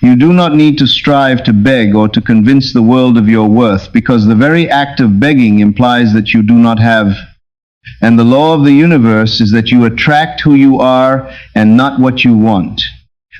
You do not need to strive to beg or to convince the world of your worth, because the very act of begging implies that you do not have. And the law of the universe is that you attract who you are and not what you want.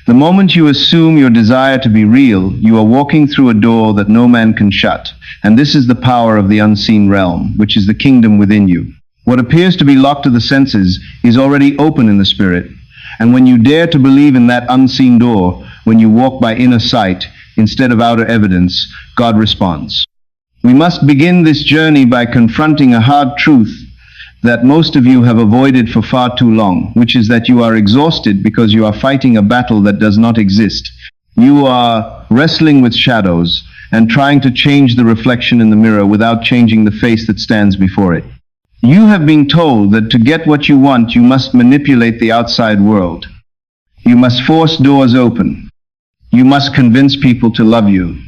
The moment you assume your desire to be real, you are walking through a door that no man can shut. And this is the power of the unseen realm, which is the kingdom within you. What appears to be locked to the senses is already open in the spirit. And when you dare to believe in that unseen door, when you walk by inner sight instead of outer evidence, God responds. We must begin this journey by confronting a hard truth that most of you have avoided for far too long, which is that you are exhausted because you are fighting a battle that does not exist. You are wrestling with shadows and trying to change the reflection in the mirror without changing the face that stands before it. You have been told that to get what you want, you must manipulate the outside world. You must force doors open. You must convince people to love you.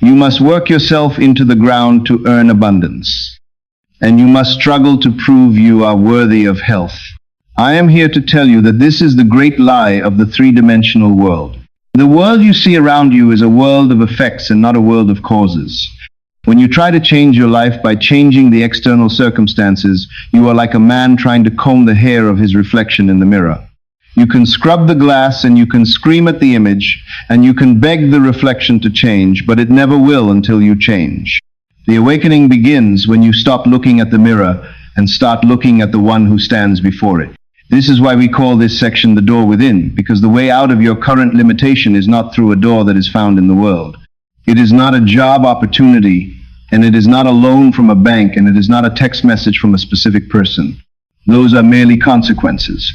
You must work yourself into the ground to earn abundance. And you must struggle to prove you are worthy of health. I am here to tell you that this is the great lie of the three-dimensional world. The world you see around you is a world of effects and not a world of causes. When you try to change your life by changing the external circumstances, you are like a man trying to comb the hair of his reflection in the mirror. You can scrub the glass and you can scream at the image and you can beg the reflection to change, but it never will until you change. The awakening begins when you stop looking at the mirror and start looking at the one who stands before it. This is why we call this section the door within, because the way out of your current limitation is not through a door that is found in the world. It is not a job opportunity, and it is not a loan from a bank, and it is not a text message from a specific person. Those are merely consequences.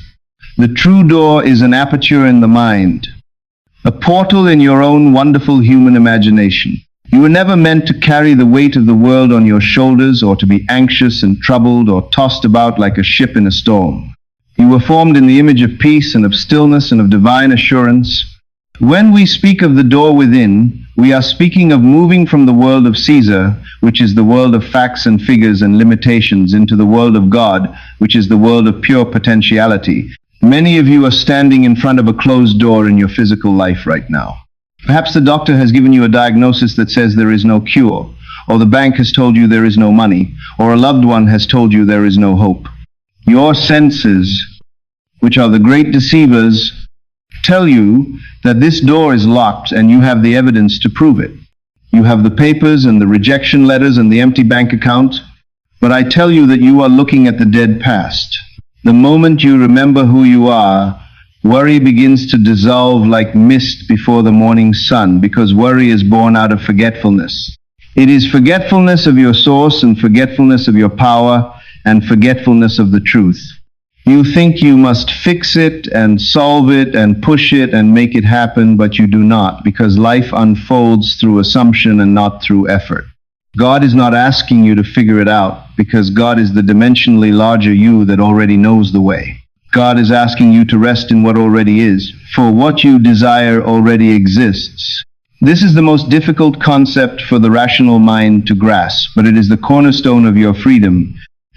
The true door is an aperture in the mind, a portal in your own wonderful human imagination. You were never meant to carry the weight of the world on your shoulders or to be anxious and troubled or tossed about like a ship in a storm. You were formed in the image of peace and of stillness and of divine assurance. When we speak of the door within, we are speaking of moving from the world of Caesar, which is the world of facts and figures and limitations, into the world of God, which is the world of pure potentiality. Many of you are standing in front of a closed door in your physical life right now. Perhaps the doctor has given you a diagnosis that says there is no cure, or the bank has told you there is no money, or a loved one has told you there is no hope. Your senses, which are the great deceivers, tell you that this door is locked and you have the evidence to prove it. You have the papers and the rejection letters and the empty bank account, but I tell you that you are looking at the dead past. The moment you remember who you are, worry begins to dissolve like mist before the morning sun, because worry is born out of forgetfulness. It is forgetfulness of your source and forgetfulness of your power and forgetfulness of the truth. You think you must fix it and solve it and push it and make it happen, but you do not, because life unfolds through assumption and not through effort. God is not asking you to figure it out, because God is the dimensionally larger you that already knows the way. God is asking you to rest in what already is, for what you desire already exists. This is the most difficult concept for the rational mind to grasp, but it is the cornerstone of your freedom.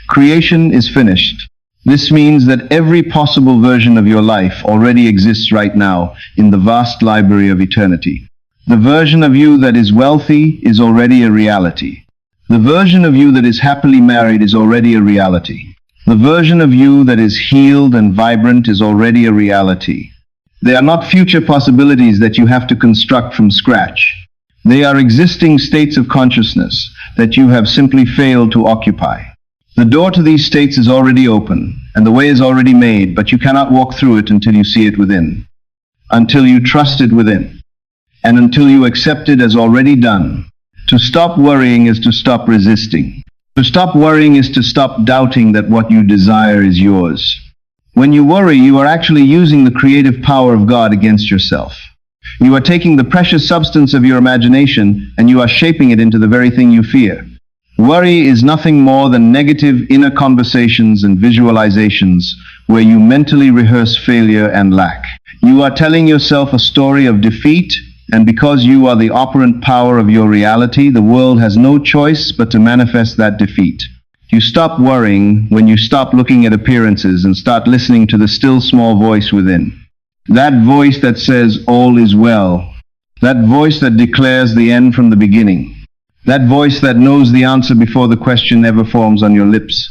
Creation is finished. This means that every possible version of your life already exists right now in the vast library of eternity. The version of you that is wealthy is already a reality. The version of you that is happily married is already a reality. The version of you that is healed and vibrant is already a reality. They are not future possibilities that you have to construct from scratch. They are existing states of consciousness that you have simply failed to occupy. The door to these states is already open, and the way is already made, but you cannot walk through it until you see it within, until you trust it within, and until you accept it as already done. To stop worrying is to stop resisting. To stop worrying is to stop doubting that what you desire is yours. When you worry, you are actually using the creative power of God against yourself. You are taking the precious substance of your imagination and you are shaping it into the very thing you fear. Worry is nothing more than negative inner conversations and visualizations where you mentally rehearse failure and lack. You are telling yourself a story of defeat, and because you are the operant power of your reality, the world has no choice but to manifest that defeat. You stop worrying when you stop looking at appearances and start listening to the still small voice within. That voice that says all is well. That voice that declares the end from the beginning. That voice that knows the answer before the question ever forms on your lips.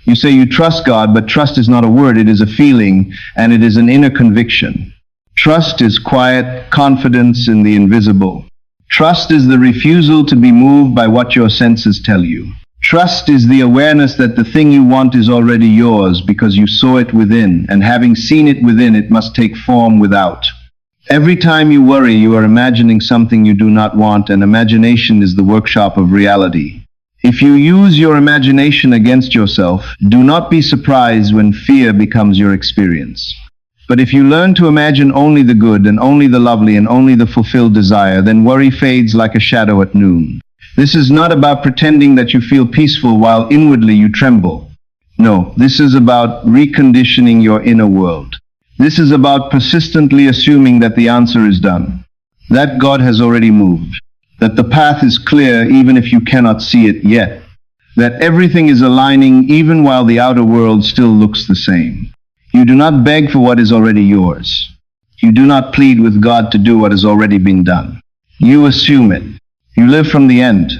You say you trust God, but trust is not a word, it is a feeling, and it is an inner conviction. Trust is quiet confidence in the invisible. Trust is the refusal to be moved by what your senses tell you. Trust is the awareness that the thing you want is already yours because you saw it within, and having seen it within, it must take form without. Every time you worry, you are imagining something you do not want, and imagination is the workshop of reality. If you use your imagination against yourself, do not be surprised when fear becomes your experience. But if you learn to imagine only the good and only the lovely and only the fulfilled desire, then worry fades like a shadow at noon. This is not about pretending that you feel peaceful while inwardly you tremble. No, this is about reconditioning your inner world. This is about persistently assuming that the answer is done, that God has already moved, that the path is clear even if you cannot see it yet, that everything is aligning even while the outer world still looks the same. You do not beg for what is already yours. You do not plead with God to do what has already been done. You assume it. You live from the end.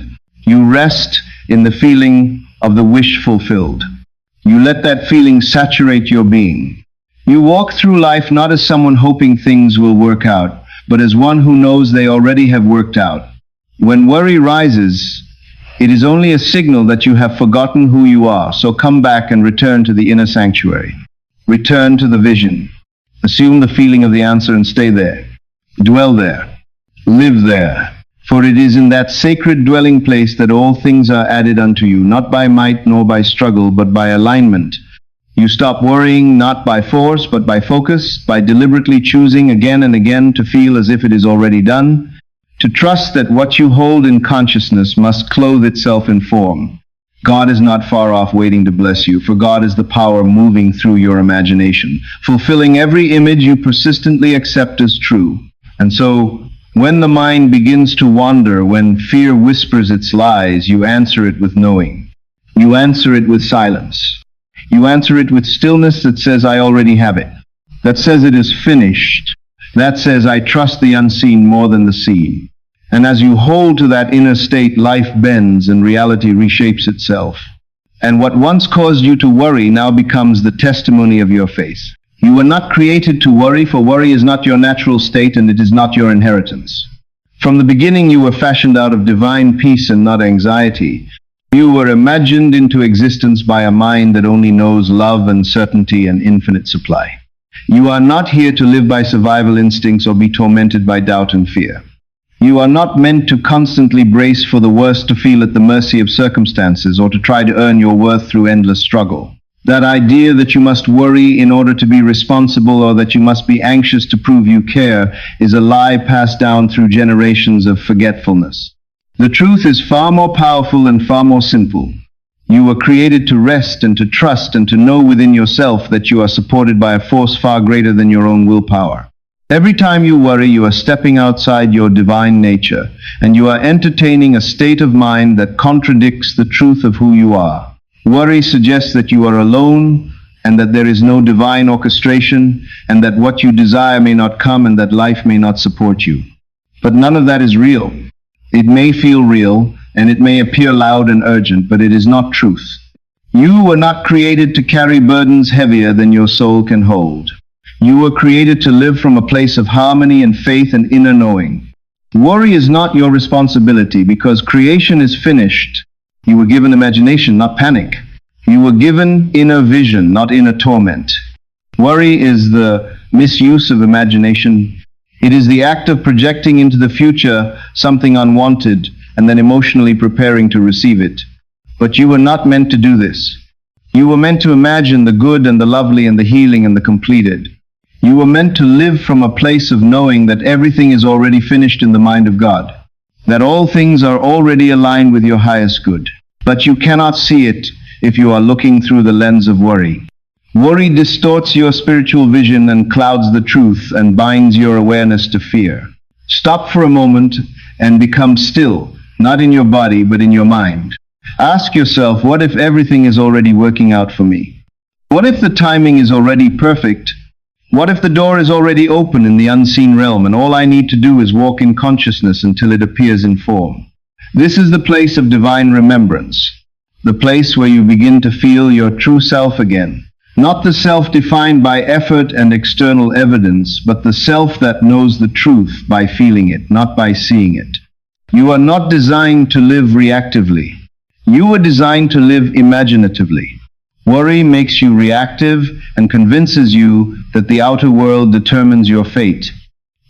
You rest in the feeling of the wish fulfilled. You let that feeling saturate your being. You walk through life not as someone hoping things will work out, but as one who knows they already have worked out. When worry rises, it is only a signal that you have forgotten who you are, so come back and return to the inner sanctuary. Return to the vision. Assume the feeling of the answer and stay there. Dwell there. Live there. For it is in that sacred dwelling place that all things are added unto you, not by might nor by struggle, but by alignment. You stop worrying not by force, but by focus, by deliberately choosing again and again to feel as if it is already done, to trust that what you hold in consciousness must clothe itself in form. God is not far off waiting to bless you, for God is the power moving through your imagination, fulfilling every image you persistently accept as true. And so, when the mind begins to wander, when fear whispers its lies, you answer it with knowing. You answer it with silence. You answer it with stillness that says, I already have it. That says it is finished. That says, I trust the unseen more than the seen. And as you hold to that inner state, life bends and reality reshapes itself. And what once caused you to worry now becomes the testimony of your faith. You were not created to worry, for worry is not your natural state and it is not your inheritance. From the beginning you were fashioned out of divine peace and not anxiety. You were imagined into existence by a mind that only knows love and certainty and infinite supply. You are not here to live by survival instincts or be tormented by doubt and fear. You are not meant to constantly brace for the worst, to feel at the mercy of circumstances, or to try to earn your worth through endless struggle. That idea that you must worry in order to be responsible, or that you must be anxious to prove you care, is a lie passed down through generations of forgetfulness. The truth is far more powerful and far more simple. You were created to rest and to trust and to know within yourself that you are supported by a force far greater than your own willpower. Every time you worry, you are stepping outside your divine nature, and you are entertaining a state of mind that contradicts the truth of who you are. Worry suggests that you are alone, and that there is no divine orchestration, and that what you desire may not come, and that life may not support you. But none of that is real. It may feel real, and it may appear loud and urgent, but it is not truth. You were not created to carry burdens heavier than your soul can hold. You were created to live from a place of harmony and faith and inner knowing. Worry is not your responsibility, because creation is finished. You were given imagination, not panic. You were given inner vision, not inner torment. Worry is the misuse of imagination. It is the act of projecting into the future something unwanted and then emotionally preparing to receive it. But you were not meant to do this. You were meant to imagine the good and the lovely and the healing and the completed. You were meant to live from a place of knowing that everything is already finished in the mind of God, that all things are already aligned with your highest good. But you cannot see it if you are looking through the lens of worry. Worry distorts your spiritual vision and clouds the truth and binds your awareness to fear. Stop for a moment and become still, not in your body, but in your mind. Ask yourself, what if everything is already working out for me? What if the timing is already perfect? What if the door is already open in the unseen realm and all I need to do is walk in consciousness until it appears in form? This is the place of divine remembrance, the place where you begin to feel your true self again. Not the self defined by effort and external evidence, but the self that knows the truth by feeling it, not by seeing it. You are not designed to live reactively. You were designed to live imaginatively. Worry makes you reactive and convinces you that the outer world determines your fate.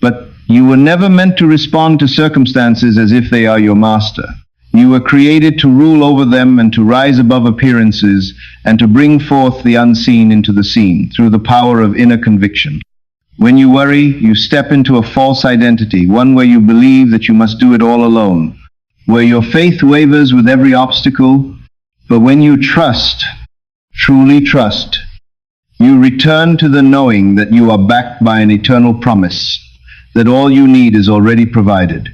But you were never meant to respond to circumstances as if they are your master. You were created to rule over them and to rise above appearances and to bring forth the unseen into the seen through the power of inner conviction. When you worry, you step into a false identity, one where you believe that you must do it all alone, where your faith wavers with every obstacle. But when you trust, truly trust, you return to the knowing that you are backed by an eternal promise, that all you need is already provided.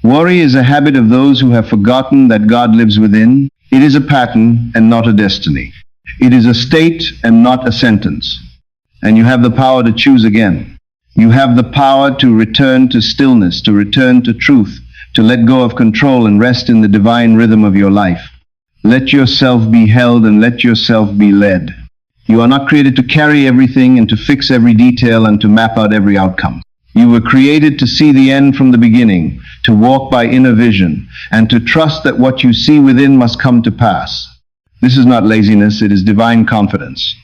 Worry is a habit of those who have forgotten that God lives within. It is a pattern and not a destiny. It is a state and not a sentence. And you have the power to choose again. You have the power to return to stillness, to return to truth, to let go of control and rest in the divine rhythm of your life. Let yourself be held and let yourself be led. You are not created to carry everything and to fix every detail and to map out every outcome. You were created to see the end from the beginning, to walk by inner vision, and to trust that what you see within must come to pass. This is not laziness, it is divine confidence.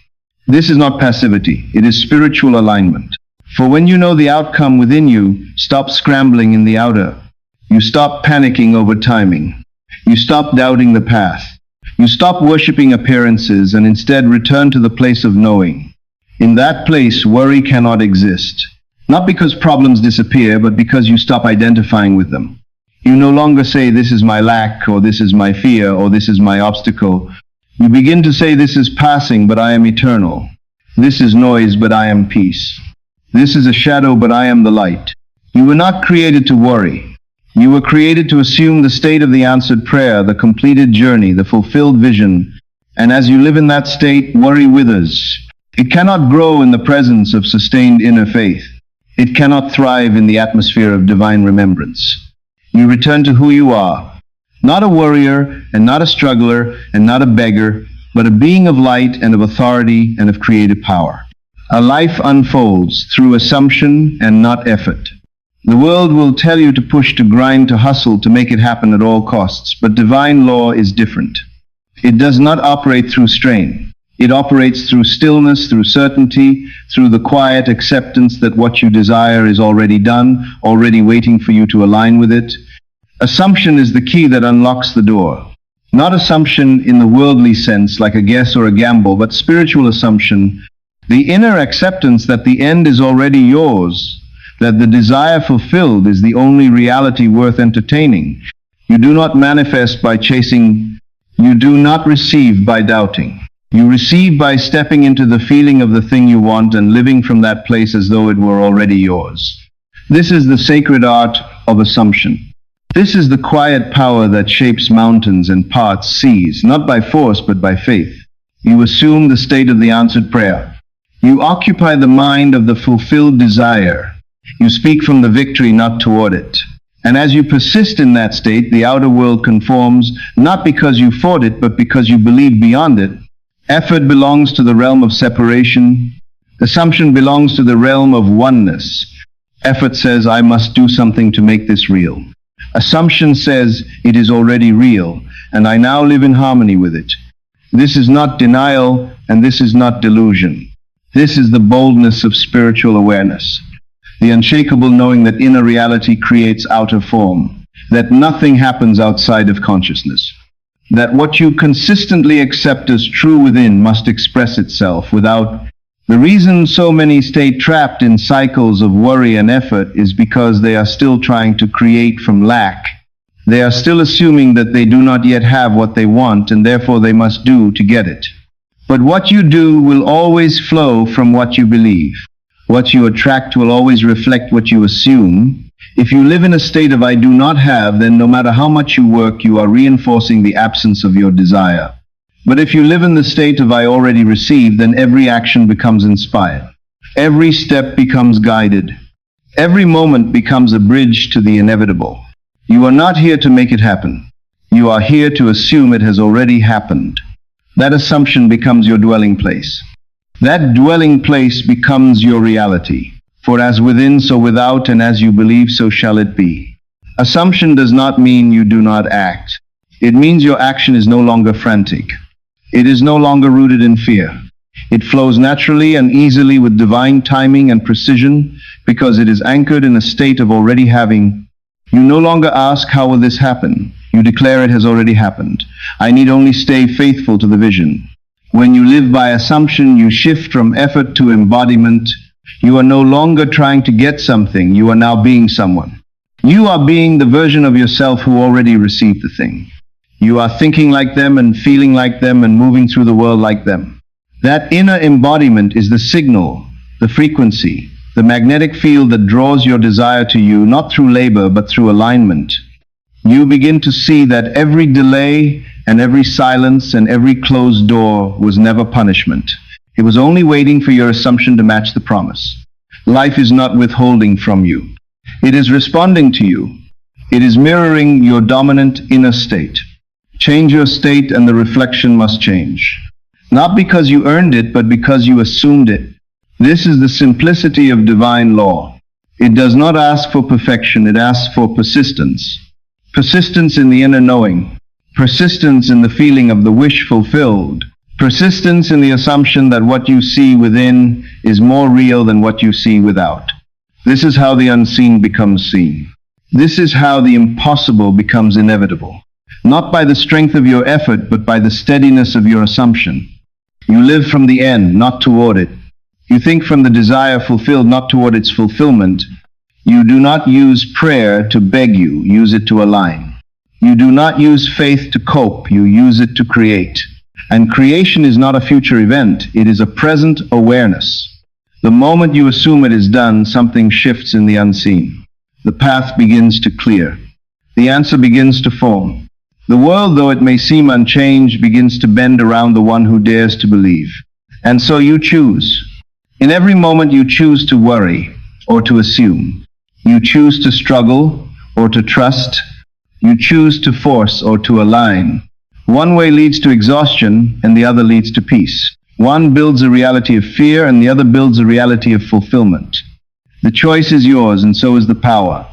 This is not passivity, it is spiritual alignment. For when you know the outcome within you, stop scrambling in the outer. You stop panicking over timing. You stop doubting the path. You stop worshipping appearances and instead return to the place of knowing. In that place, worry cannot exist. Not because problems disappear, but because you stop identifying with them. You no longer say, this is my lack, or this is my fear, or this is my obstacle. You begin to say, this is passing, but I am eternal. This is noise, but I am peace. This is a shadow, but I am the light. You were not created to worry. You were created to assume the state of the answered prayer, the completed journey, the fulfilled vision. And as you live in that state, worry withers. It cannot grow in the presence of sustained inner faith. It cannot thrive in the atmosphere of divine remembrance. You return to who you are, not a worrier and not a struggler and not a beggar, but a being of light and of authority and of creative power. A life unfolds through assumption and not effort. The world will tell you to push, to grind, to hustle, to make it happen at all costs, but divine law is different. It does not operate through strain. It operates through stillness, through certainty, through the quiet acceptance that what you desire is already done, already waiting for you to align with it. Assumption is the key that unlocks the door. Not assumption in the worldly sense, like a guess or a gamble, but spiritual assumption, the inner acceptance that the end is already yours, that the desire fulfilled is the only reality worth entertaining. You do not manifest by chasing. You do not receive by doubting. You receive by stepping into the feeling of the thing you want and living from that place as though it were already yours. This is the sacred art of assumption. This is the quiet power that shapes mountains and parts seas, not by force but by faith. You assume the state of the answered prayer. You occupy the mind of the fulfilled desire. You speak from the victory, not toward it. And as you persist in that state, the outer world conforms, not because you fought it, but because you believe beyond it. Effort belongs to the realm of separation. Assumption belongs to the realm of oneness. Effort says, I must do something to make this real. Assumption says, it is already real, and I now live in harmony with it. This is not denial, and this is not delusion. This is the boldness of spiritual awareness. The unshakable knowing that inner reality creates outer form, that nothing happens outside of consciousness, that what you consistently accept as true within must express itself without. The reason so many stay trapped in cycles of worry and effort is because they are still trying to create from lack. They are still assuming that they do not yet have what they want and therefore they must do to get it. But what you do will always flow from what you believe. What you attract will always reflect what you assume. If you live in a state of I do not have, then no matter how much you work, you are reinforcing the absence of your desire. But if you live in the state of I already received, then every action becomes inspired. Every step becomes guided. Every moment becomes a bridge to the inevitable. You are not here to make it happen. You are here to assume it has already happened. That assumption becomes your dwelling place. That dwelling place becomes your reality. For as within, so without, and as you believe, so shall it be. Assumption does not mean you do not act. It means your action is no longer frantic. It is no longer rooted in fear. It flows naturally and easily with divine timing and precision because it is anchored in a state of already having. You no longer ask, how will this happen? You declare it has already happened. I need only stay faithful to the vision. When you live by assumption, you shift from effort to embodiment. You are no longer trying to get something. You are now being someone. You are being the version of yourself who already received the thing. You are thinking like them and feeling like them and moving through the world like them. That inner embodiment is the signal, the frequency, the magnetic field that draws your desire to you, not through labor, but through alignment. You begin to see that every delay and every silence and every closed door was never punishment. It was only waiting for your assumption to match the promise. Life is not withholding from you. It is responding to you. It is mirroring your dominant inner state. Change your state and the reflection must change. Not because you earned it, but because you assumed it. This is the simplicity of divine law. It does not ask for perfection, it asks for persistence. Persistence in the inner knowing. Persistence in the feeling of the wish fulfilled. Persistence in the assumption that what you see within is more real than what you see without. This is how the unseen becomes seen. This is how the impossible becomes inevitable. Not by the strength of your effort, but by the steadiness of your assumption. You live from the end, not toward it. You think from the desire fulfilled, not toward its fulfillment. You do not use prayer to beg you, use it to align. You do not use faith to cope, you use it to create. And creation is not a future event, it is a present awareness. The moment you assume it is done, something shifts in the unseen. The path begins to clear. The answer begins to form. The world, though it may seem unchanged, begins to bend around the one who dares to believe. And so you choose. In every moment you choose to worry or to assume. You choose to struggle or to trust. You choose to force or to align. One way leads to exhaustion and the other leads to peace. One builds a reality of fear and the other builds a reality of fulfillment. The choice is yours and so is the power.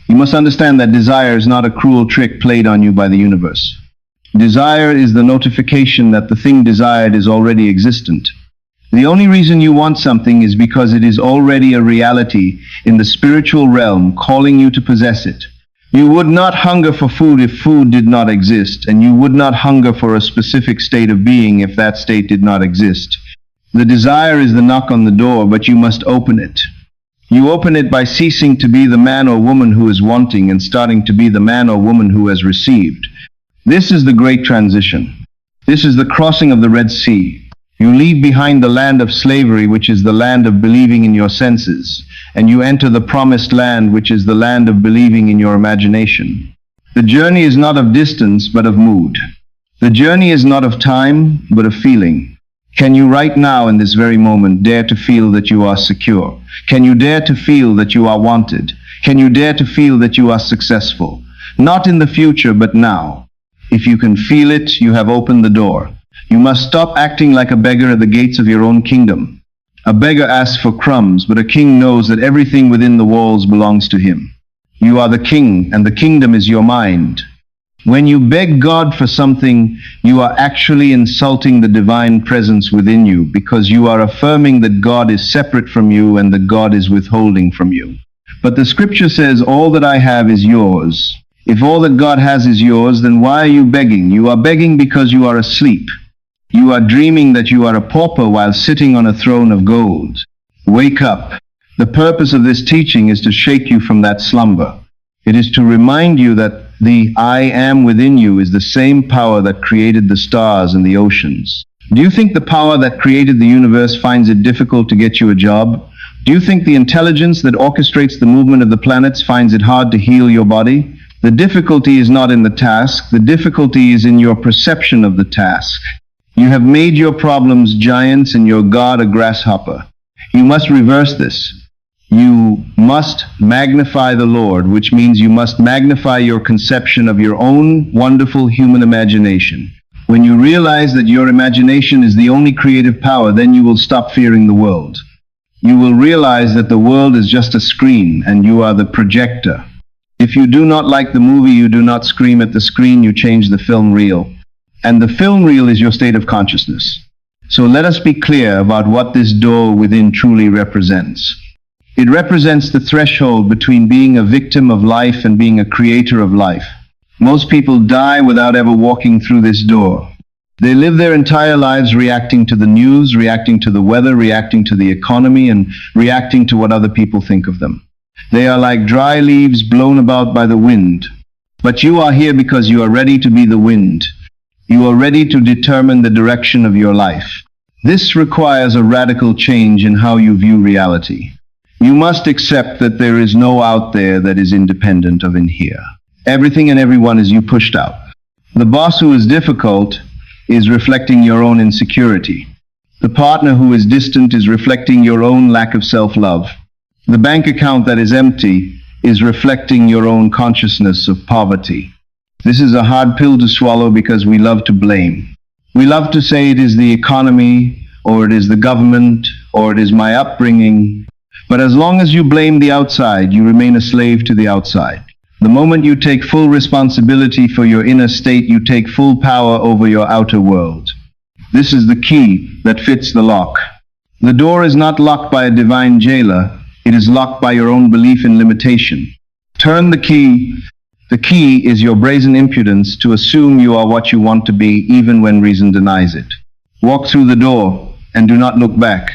You must understand that desire is not a cruel trick played on you by the universe. Desire is the notification that the thing desired is already existent. The only reason you want something is because it is already a reality in the spiritual realm calling you to possess it. You would not hunger for food if food did not exist, and you would not hunger for a specific state of being if that state did not exist. The desire is the knock on the door, but you must open it. You open it by ceasing to be the man or woman who is wanting and starting to be the man or woman who has received. This is the great transition. This is the crossing of the Red Sea. You leave behind the land of slavery, which is the land of believing in your senses, and you enter the promised land, which is the land of believing in your imagination. The journey is not of distance, but of mood. The journey is not of time, but of feeling. Can you right now, in this very moment, dare to feel that you are secure? Can you dare to feel that you are wanted? Can you dare to feel that you are successful? Not in the future, but now. If you can feel it, you have opened the door. You must stop acting like a beggar at the gates of your own kingdom. A beggar asks for crumbs, but a king knows that everything within the walls belongs to him. You are the king, and the kingdom is your mind. When you beg God for something, you are actually insulting the divine presence within you, because you are affirming that God is separate from you and that God is withholding from you. But the scripture says, all that I have is yours. If all that God has is yours, then why are you begging? You are begging because you are asleep. You are dreaming that you are a pauper while sitting on a throne of gold. Wake up. The purpose of this teaching is to shake you from that slumber. It is to remind you that the I am within you is the same power that created the stars and the oceans. Do you think the power that created the universe finds it difficult to get you a job? Do you think the intelligence that orchestrates the movement of the planets finds it hard to heal your body? The difficulty is not in the task. The difficulty is in your perception of the task. You have made your problems giants and your God a grasshopper. You must reverse this. You must magnify the Lord, which means you must magnify your conception of your own wonderful human imagination. When you realize that your imagination is the only creative power, then you will stop fearing the world. You will realize that the world is just a screen and you are the projector. If you do not like the movie, you do not scream at the screen, you change the film reel. And the film reel is your state of consciousness. So let us be clear about what this door within truly represents. It represents the threshold between being a victim of life and being a creator of life. Most people die without ever walking through this door. They live their entire lives reacting to the news, reacting to the weather, reacting to the economy, and reacting to what other people think of them. They are like dry leaves blown about by the wind. But you are here because you are ready to be the wind. You are ready to determine the direction of your life. This requires a radical change in how you view reality. You must accept that there is no out there that is independent of in here. Everything and everyone is you pushed out. The boss who is difficult is reflecting your own insecurity. The partner who is distant is reflecting your own lack of self-love. The bank account that is empty is reflecting your own consciousness of poverty. This is a hard pill to swallow because we love to blame. We love to say it is the economy, or it is the government, or it is my upbringing. But as long as you blame the outside, you remain a slave to the outside. The moment you take full responsibility for your inner state, you take full power over your outer world. This is the key that fits the lock. The door is not locked by a divine jailer. It is locked by your own belief in limitation. Turn the key. The key is your brazen impudence to assume you are what you want to be, even when reason denies it. Walk through the door and do not look back.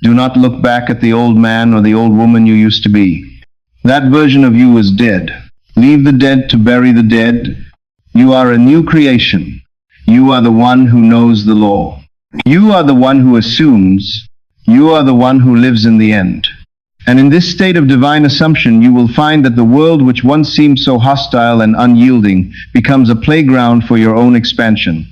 Do not look back at the old man or the old woman you used to be. That version of you is dead. Leave the dead to bury the dead. You are a new creation. You are the one who knows the law. You are the one who assumes. You are the one who lives in the end. And in this state of divine assumption, you will find that the world which once seemed so hostile and unyielding becomes a playground for your own expansion.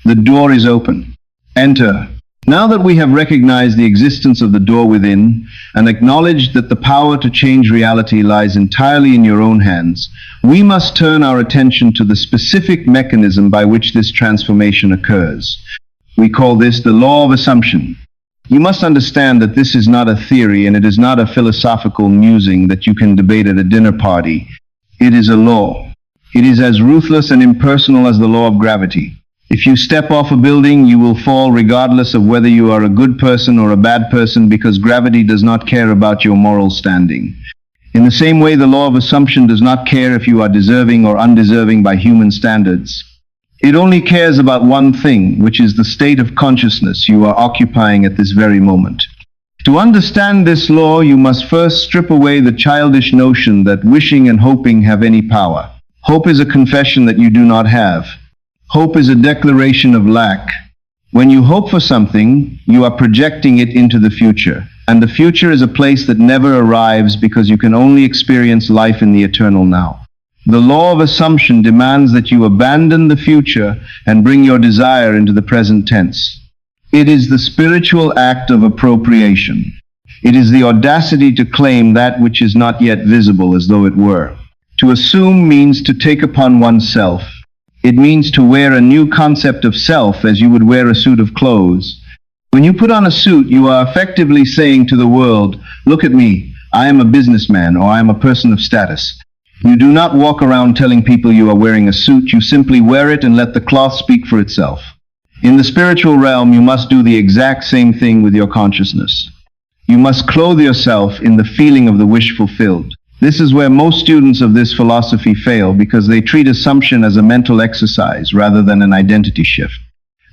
The door is open. Enter. Now that we have recognized the existence of the door within and acknowledged that the power to change reality lies entirely in your own hands, we must turn our attention to the specific mechanism by which this transformation occurs. We call this the law of assumption. You must understand that this is not a theory and it is not a philosophical musing that you can debate at a dinner party. It is a law. It is as ruthless and impersonal as the law of gravity. If you step off a building, you will fall regardless of whether you are a good person or a bad person, because gravity does not care about your moral standing. In the same way, the law of assumption does not care if you are deserving or undeserving by human standards. It only cares about one thing, which is the state of consciousness you are occupying at this very moment. To understand this law, you must first strip away the childish notion that wishing and hoping have any power. Hope is a confession that you do not have. Hope is a declaration of lack. When you hope for something, you are projecting it into the future. And the future is a place that never arrives because you can only experience life in the eternal now. The law of assumption demands that you abandon the future and bring your desire into the present tense. It is the spiritual act of appropriation. It is the audacity to claim that which is not yet visible as though it were. To assume means to take upon oneself. It means to wear a new concept of self as you would wear a suit of clothes. When you put on a suit, you are effectively saying to the world, "Look at me, I am a businessman," or "I am a person of status." You do not walk around telling people you are wearing a suit. You simply wear it and let the cloth speak for itself. In the spiritual realm, you must do the exact same thing with your consciousness. You must clothe yourself in the feeling of the wish fulfilled. This is where most students of this philosophy fail, because they treat assumption as a mental exercise rather than an identity shift.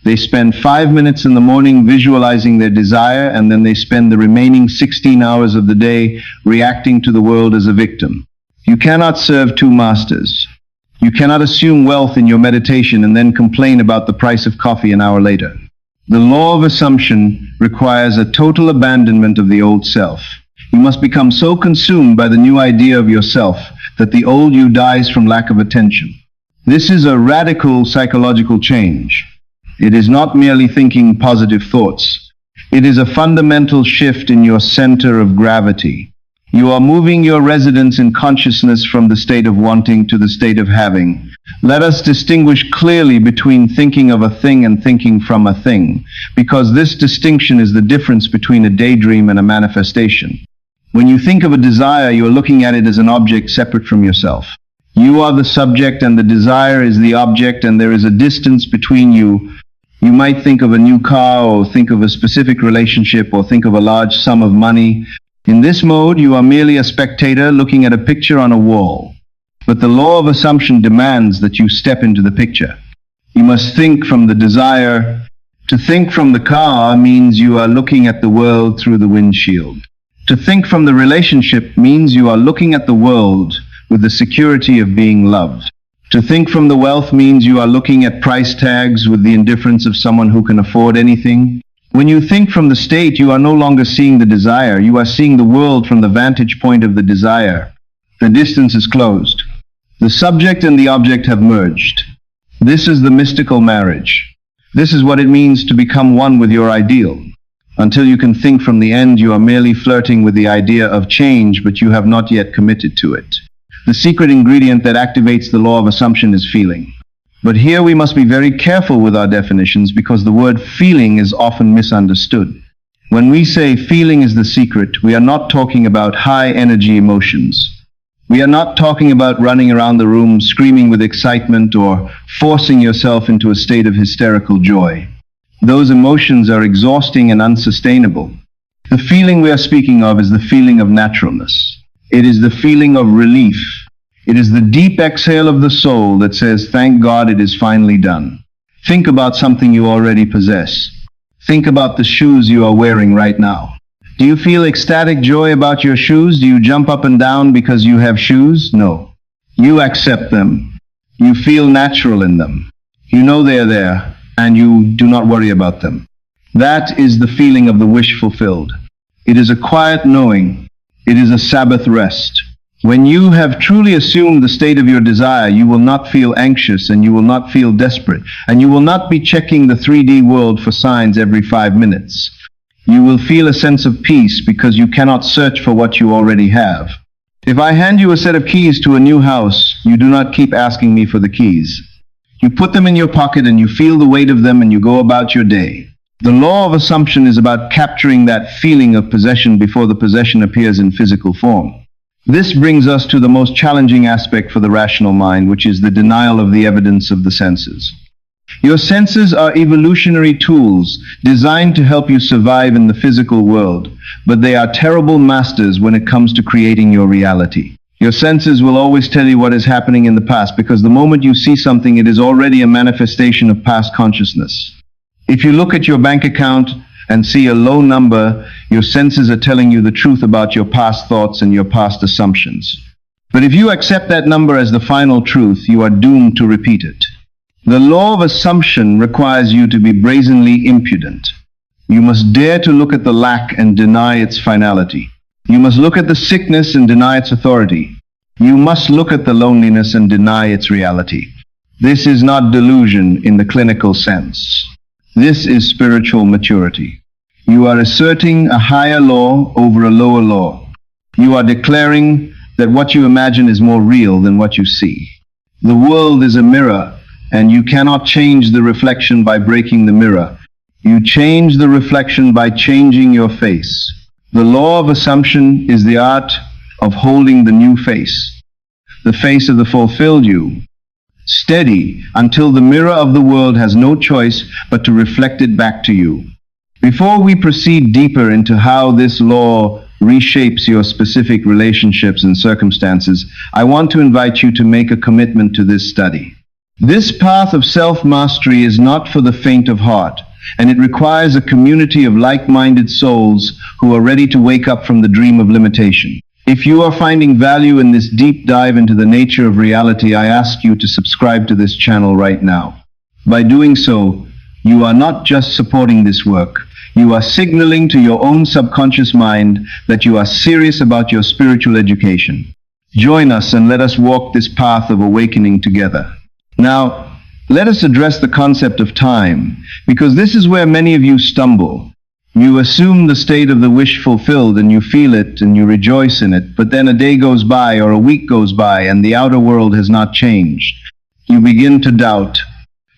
They spend 5 minutes in the morning visualizing their desire, and then they spend the remaining 16 hours of the day reacting to the world as a victim. You cannot serve two masters. You cannot assume wealth in your meditation and then complain about the price of coffee an hour later. The law of assumption requires a total abandonment of the old self. You must become so consumed by the new idea of yourself that the old you dies from lack of attention. This is a radical psychological change. It is not merely thinking positive thoughts. It is a fundamental shift in your center of gravity. You are moving your residence in consciousness from the state of wanting to the state of having. Let us distinguish clearly between thinking of a thing and thinking from a thing, because this distinction is the difference between a daydream and a manifestation. When you think of a desire, you are looking at it as an object separate from yourself. You are the subject and the desire is the object, and there is a distance between you. You might think of a new car, or think of a specific relationship, or think of a large sum of money. In this mode, you are merely a spectator looking at a picture on a wall. But the law of assumption demands that you step into the picture. You must think from the desire. To think from the car means you are looking at the world through the windshield. To think from the relationship means you are looking at the world with the security of being loved. To think from the wealth means you are looking at price tags with the indifference of someone who can afford anything. When you think from the state, you are no longer seeing the desire. You are seeing the world from the vantage point of the desire. The distance is closed. The subject and the object have merged. This is the mystical marriage. This is what it means to become one with your ideal. Until you can think from the end, you are merely flirting with the idea of change, but you have not yet committed to it. The secret ingredient that activates the law of assumption is feeling. But here we must be very careful with our definitions, because the word feeling is often misunderstood. When we say feeling is the secret, we are not talking about high energy emotions. We are not talking about running around the room screaming with excitement or forcing yourself into a state of hysterical joy. Those emotions are exhausting and unsustainable. The feeling we are speaking of is the feeling of naturalness. It is the feeling of relief. It is the deep exhale of the soul that says, "Thank God it is finally done." Think about something you already possess. Think about the shoes you are wearing right now. Do you feel ecstatic joy about your shoes? Do you jump up and down because you have shoes? No. You accept them. You feel natural in them. You know they are there, and you do not worry about them. That is the feeling of the wish fulfilled. It is a quiet knowing. It is a Sabbath rest. When you have truly assumed the state of your desire, you will not feel anxious, and you will not feel desperate, and you will not be checking the 3D world for signs every 5 minutes. You will feel a sense of peace because you cannot search for what you already have. If I hand you a set of keys to a new house, you do not keep asking me for the keys. You put them in your pocket and you feel the weight of them and you go about your day. The law of assumption is about capturing that feeling of possession before the possession appears in physical form. This brings us to the most challenging aspect for the rational mind, which is the denial of the evidence of the senses. Your senses are evolutionary tools designed to help you survive in the physical world, but they are terrible masters when it comes to creating your reality. Your senses will always tell you what is happening in the past, because the moment you see something, it is already a manifestation of past consciousness. If you look at your bank account and see a low number, your senses are telling you the truth about your past thoughts and your past assumptions. But if you accept that number as the final truth, you are doomed to repeat it. The law of assumption requires you to be brazenly impudent. You must dare to look at the lack and deny its finality. You must look at the sickness and deny its authority. You must look at the loneliness and deny its reality. This is not delusion in the clinical sense. This is spiritual maturity. You are asserting a higher law over a lower law. You are declaring that what you imagine is more real than what you see. The world is a mirror, and you cannot change the reflection by breaking the mirror. You change the reflection by changing your face. The law of assumption is the art of holding the new face, the face of the fulfilled you, steady until the mirror of the world has no choice but to reflect it back to you. Before we proceed deeper into how this law reshapes your specific relationships and circumstances, I want to invite you to make a commitment to this study. This path of self-mastery is not for the faint of heart, and it requires a community of like-minded souls who are ready to wake up from the dream of limitation. If you are finding value in this deep dive into the nature of reality, I ask you to subscribe to this channel right now. By doing so, you are not just supporting this work, you are signaling to your own subconscious mind that you are serious about your spiritual education. Join us and let us walk this path of awakening together. Now, let us address the concept of time, because this is where many of you stumble. You assume the state of the wish fulfilled and you feel it and you rejoice in it, but then a day goes by or a week goes by and the outer world has not changed. You begin to doubt.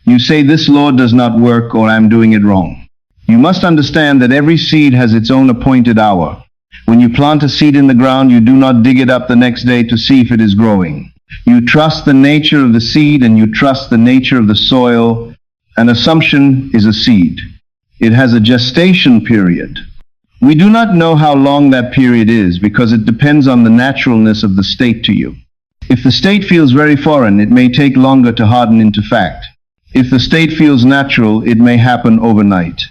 You say, this law does not work, or I'm doing it wrong. You must understand that every seed has its own appointed hour. When you plant a seed in the ground, you do not dig it up the next day to see if it is growing. You trust the nature of the seed and you trust the nature of the soil. An assumption is a seed. It has a gestation period. We do not know how long that period is because it depends on the naturalness of the state to you. If the state feels very foreign, it may take longer to harden into fact. If the state feels natural, it may happen overnight.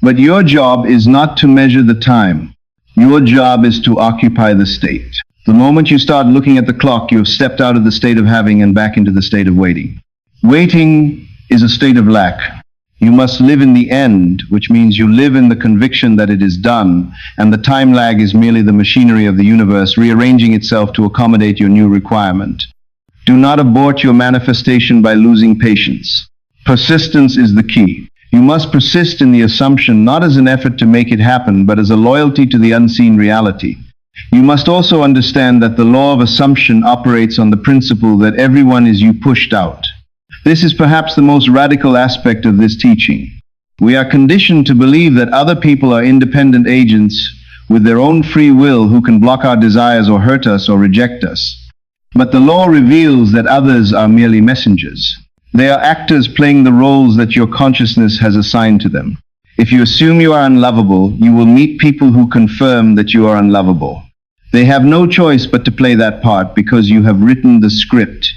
But your job is not to measure the time. Your job is to occupy the state. The moment you start looking at the clock, you have stepped out of the state of having and back into the state of waiting. Waiting is a state of lack. You must live in the end, which means you live in the conviction that it is done, and the time lag is merely the machinery of the universe rearranging itself to accommodate your new requirement. Do not abort your manifestation by losing patience. Persistence is the key. You must persist in the assumption not as an effort to make it happen, but as a loyalty to the unseen reality. You must also understand that the law of assumption operates on the principle that everyone is you pushed out. This is perhaps the most radical aspect of this teaching. We are conditioned to believe that other people are independent agents with their own free will who can block our desires or hurt us or reject us. But the law reveals that others are merely messengers. They are actors playing the roles that your consciousness has assigned to them. If you assume you are unlovable, you will meet people who confirm that you are unlovable. They have no choice but to play that part because you have written the script.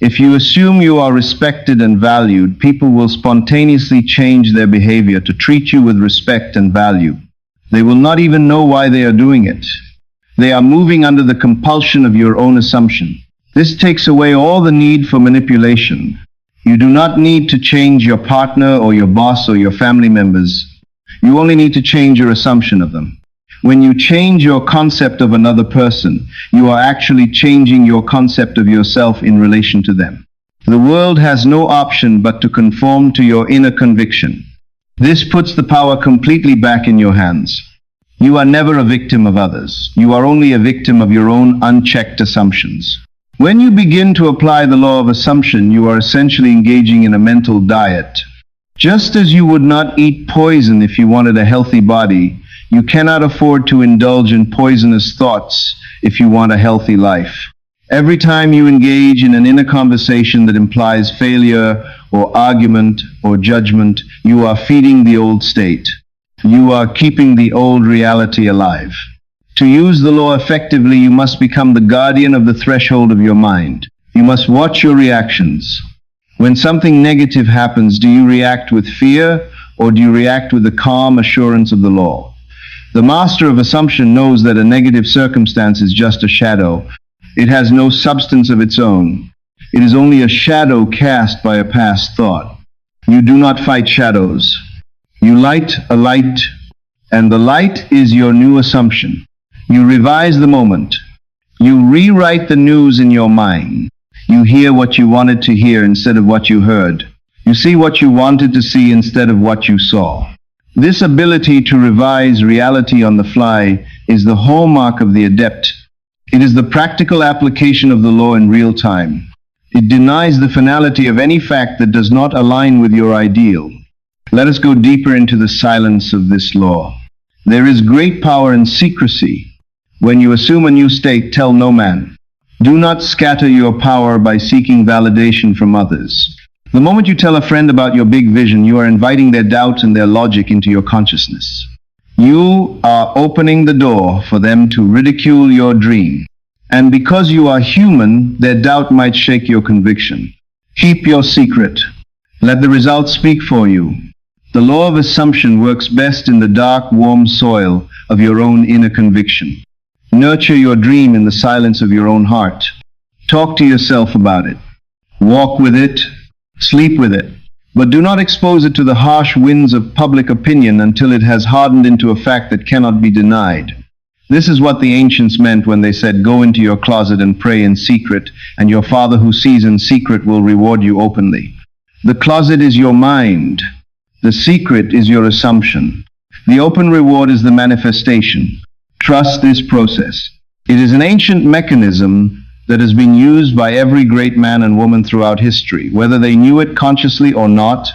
If you assume you are respected and valued, people will spontaneously change their behavior to treat you with respect and value. They will not even know why they are doing it. They are moving under the compulsion of your own assumption. This takes away all the need for manipulation. You do not need to change your partner or your boss or your family members. You only need to change your assumption of them. When you change your concept of another person, you are actually changing your concept of yourself in relation to them. The world has no option but to conform to your inner conviction. This puts the power completely back in your hands. You are never a victim of others. You are only a victim of your own unchecked assumptions. When you begin to apply the law of assumption, you are essentially engaging in a mental diet. Just as you would not eat poison if you wanted a healthy body, you cannot afford to indulge in poisonous thoughts if you want a healthy life. Every time you engage in an inner conversation that implies failure or argument or judgment, you are feeding the old state. You are keeping the old reality alive. To use the law effectively, you must become the guardian of the threshold of your mind. You must watch your reactions. When something negative happens, do you react with fear or do you react with the calm assurance of the law? The master of assumption knows that a negative circumstance is just a shadow. It has no substance of its own. It is only a shadow cast by a past thought. You do not fight shadows. You light a light, and the light is your new assumption. You revise the moment. You rewrite the news in your mind. You hear what you wanted to hear instead of what you heard. You see what you wanted to see instead of what you saw. This ability to revise reality on the fly is the hallmark of the adept. It is the practical application of the law in real time. It denies the finality of any fact that does not align with your ideal. Let us go deeper into the silence of this law. There is great power in secrecy. When you assume a new state, tell no man. Do not scatter your power by seeking validation from others. The moment you tell a friend about your big vision, you are inviting their doubts and their logic into your consciousness. You are opening the door for them to ridicule your dream. And because you are human, their doubt might shake your conviction. Keep your secret. Let the results speak for you. The law of assumption works best in the dark, warm soil of your own inner conviction. Nurture your dream in the silence of your own heart. Talk to yourself about it. Walk with it. Sleep with it. But do not expose it to the harsh winds of public opinion until it has hardened into a fact that cannot be denied. This is what the ancients meant when they said, "Go into your closet and pray in secret, and your Father who sees in secret will reward you openly." The closet is your mind. The secret is your assumption. The open reward is the manifestation. Trust this process. It is an ancient mechanism that has been used by every great man and woman throughout history. Whether they knew it consciously or not,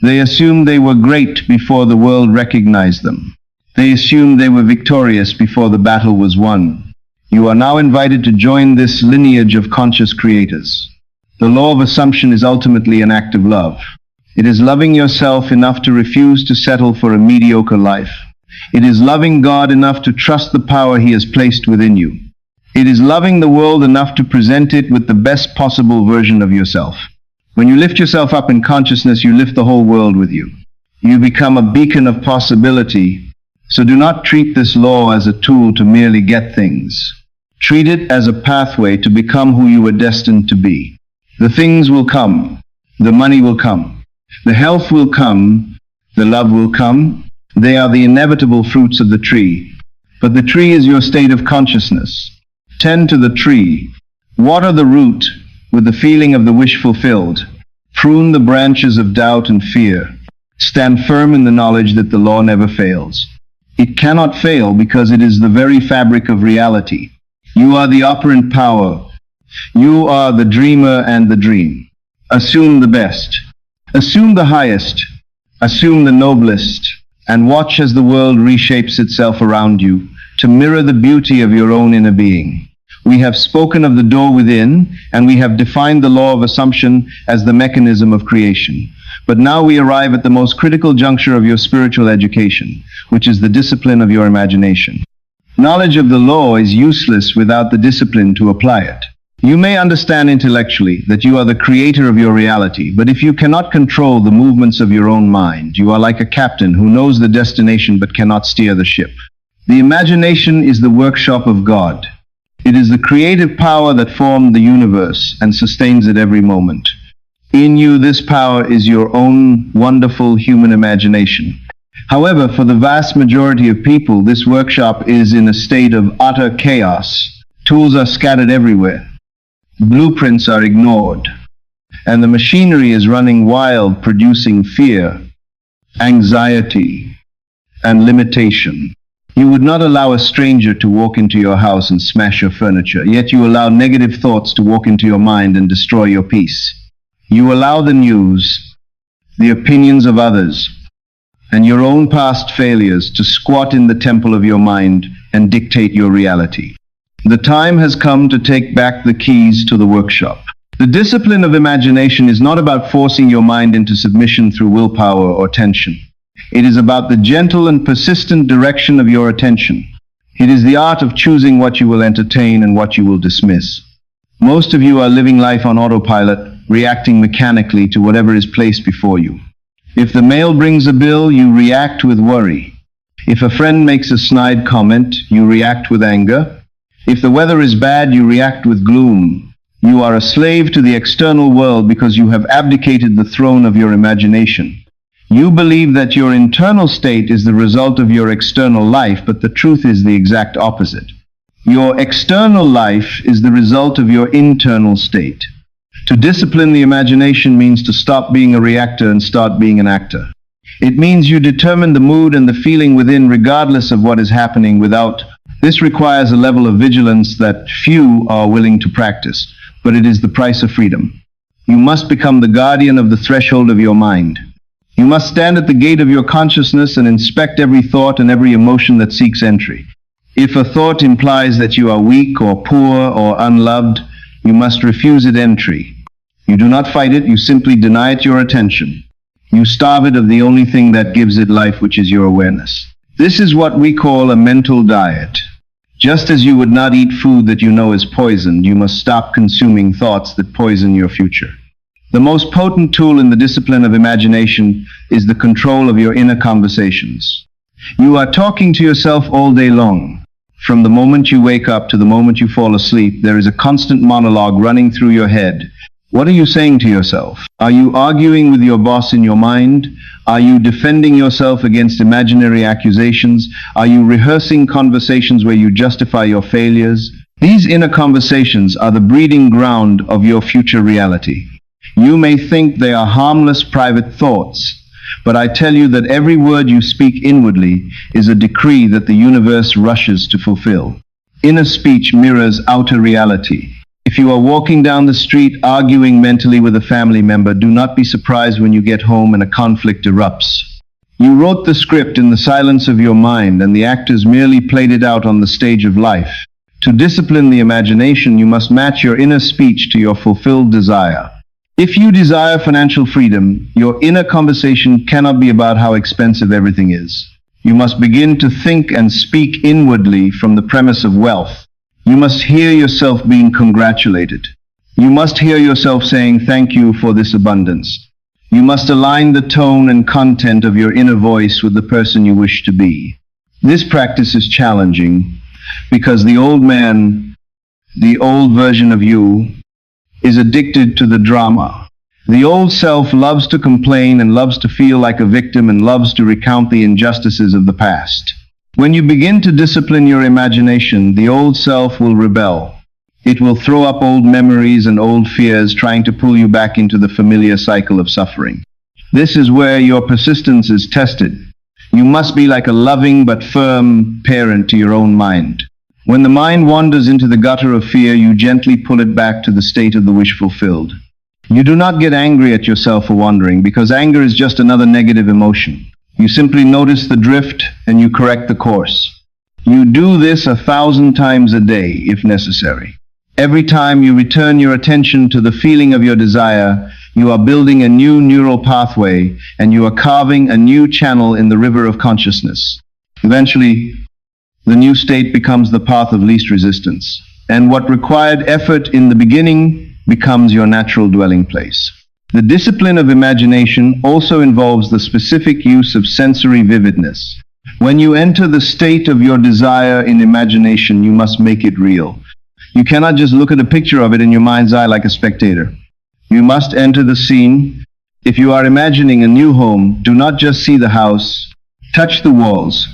they assumed they were great before the world recognized them. They assumed they were victorious before the battle was won. You are now invited to join this lineage of conscious creators. The law of assumption is ultimately an act of love. It is loving yourself enough to refuse to settle for a mediocre life. It is loving God enough to trust the power He has placed within you. It is loving the world enough to present it with the best possible version of yourself. When you lift yourself up in consciousness, you lift the whole world with you. You become a beacon of possibility. So do not treat this law as a tool to merely get things. Treat it as a pathway to become who you were destined to be. The things will come. The money will come. The health will come. The love will come. They are the inevitable fruits of the tree. But the tree is your state of consciousness. Tend to the tree. Water the root with the feeling of the wish fulfilled. Prune the branches of doubt and fear. Stand firm in the knowledge that the law never fails. It cannot fail because it is the very fabric of reality. You are the operant power. You are the dreamer and the dream. Assume the best. Assume the highest. Assume the noblest. And watch as the world reshapes itself around you to mirror the beauty of your own inner being. We have spoken of the door within, and we have defined the law of assumption as the mechanism of creation. But now we arrive at the most critical juncture of your spiritual education, which is the discipline of your imagination. Knowledge of the law is useless without the discipline to apply it. You may understand intellectually that you are the creator of your reality, but if you cannot control the movements of your own mind, you are like a captain who knows the destination but cannot steer the ship. The imagination is the workshop of God. It is the creative power that formed the universe and sustains it every moment. In you, this power is your own wonderful human imagination. However, for the vast majority of people, this workshop is in a state of utter chaos. Tools are scattered everywhere. Blueprints are ignored. And the machinery is running wild, producing fear, anxiety, and limitation. You would not allow a stranger to walk into your house and smash your furniture, yet you allow negative thoughts to walk into your mind and destroy your peace. You allow the news, the opinions of others, and your own past failures to squat in the temple of your mind and dictate your reality. The time has come to take back the keys to the workshop. The discipline of imagination is not about forcing your mind into submission through willpower or tension. It is about the gentle and persistent direction of your attention. It is the art of choosing what you will entertain and what you will dismiss. Most of you are living life on autopilot, reacting mechanically to whatever is placed before you. If the mail brings a bill, you react with worry. If a friend makes a snide comment, you react with anger. If the weather is bad, you react with gloom. You are a slave to the external world because you have abdicated the throne of your imagination. You believe that your internal state is the result of your external life, but the truth is the exact opposite. Your external life is the result of your internal state. To discipline the imagination means to stop being a reactor and start being an actor. It means you determine the mood and the feeling within regardless of what is happening without. This requires a level of vigilance that few are willing to practice, but it is the price of freedom. You must become the guardian of the threshold of your mind. You must stand at the gate of your consciousness and inspect every thought and every emotion that seeks entry. If a thought implies that you are weak or poor or unloved, you must refuse it entry. You do not fight it, you simply deny it your attention. You starve it of the only thing that gives it life, which is your awareness. This is what we call a mental diet. Just as you would not eat food that you know is poisoned, you must stop consuming thoughts that poison your future. The most potent tool in the discipline of imagination is the control of your inner conversations. You are talking to yourself all day long. From the moment you wake up to the moment you fall asleep, there is a constant monologue running through your head. What are you saying to yourself? Are you arguing with your boss in your mind? Are you defending yourself against imaginary accusations? Are you rehearsing conversations where you justify your failures? These inner conversations are the breeding ground of your future reality. You may think they are harmless private thoughts, but I tell you that every word you speak inwardly is a decree that the universe rushes to fulfill. Inner speech mirrors outer reality. If you are walking down the street arguing mentally with a family member, do not be surprised when you get home and a conflict erupts. You wrote the script in the silence of your mind, and the actors merely played it out on the stage of life. To discipline the imagination, you must match your inner speech to your fulfilled desire. If you desire financial freedom, your inner conversation cannot be about how expensive everything is. You must begin to think and speak inwardly from the premise of wealth. You must hear yourself being congratulated. You must hear yourself saying thank you for this abundance. You must align the tone and content of your inner voice with the person you wish to be. This practice is challenging because the old man, the old version of you, is addicted to the drama. The old self loves to complain and loves to feel like a victim and loves to recount the injustices of the past. When you begin to discipline your imagination, the old self will rebel. It will throw up old memories and old fears, trying to pull you back into the familiar cycle of suffering. This is where your persistence is tested. You must be like a loving but firm parent to your own mind. When the mind wanders into the gutter of fear, you gently pull it back to the state of the wish fulfilled. You do not get angry at yourself for wandering, because anger is just another negative emotion. You simply notice the drift and you correct the course. You do this 1,000 times a day, if necessary. Every time you return your attention to the feeling of your desire, you are building a new neural pathway, and you are carving a new channel in the river of consciousness. Eventually, the new state becomes the path of least resistance, and what required effort in the beginning becomes your natural dwelling place. The discipline of imagination also involves the specific use of sensory vividness. When you enter the state of your desire in imagination, you must make it real. You cannot just look at a picture of it in your mind's eye like a spectator. You must enter the scene. If you are imagining a new home, do not just see the house. Touch the walls.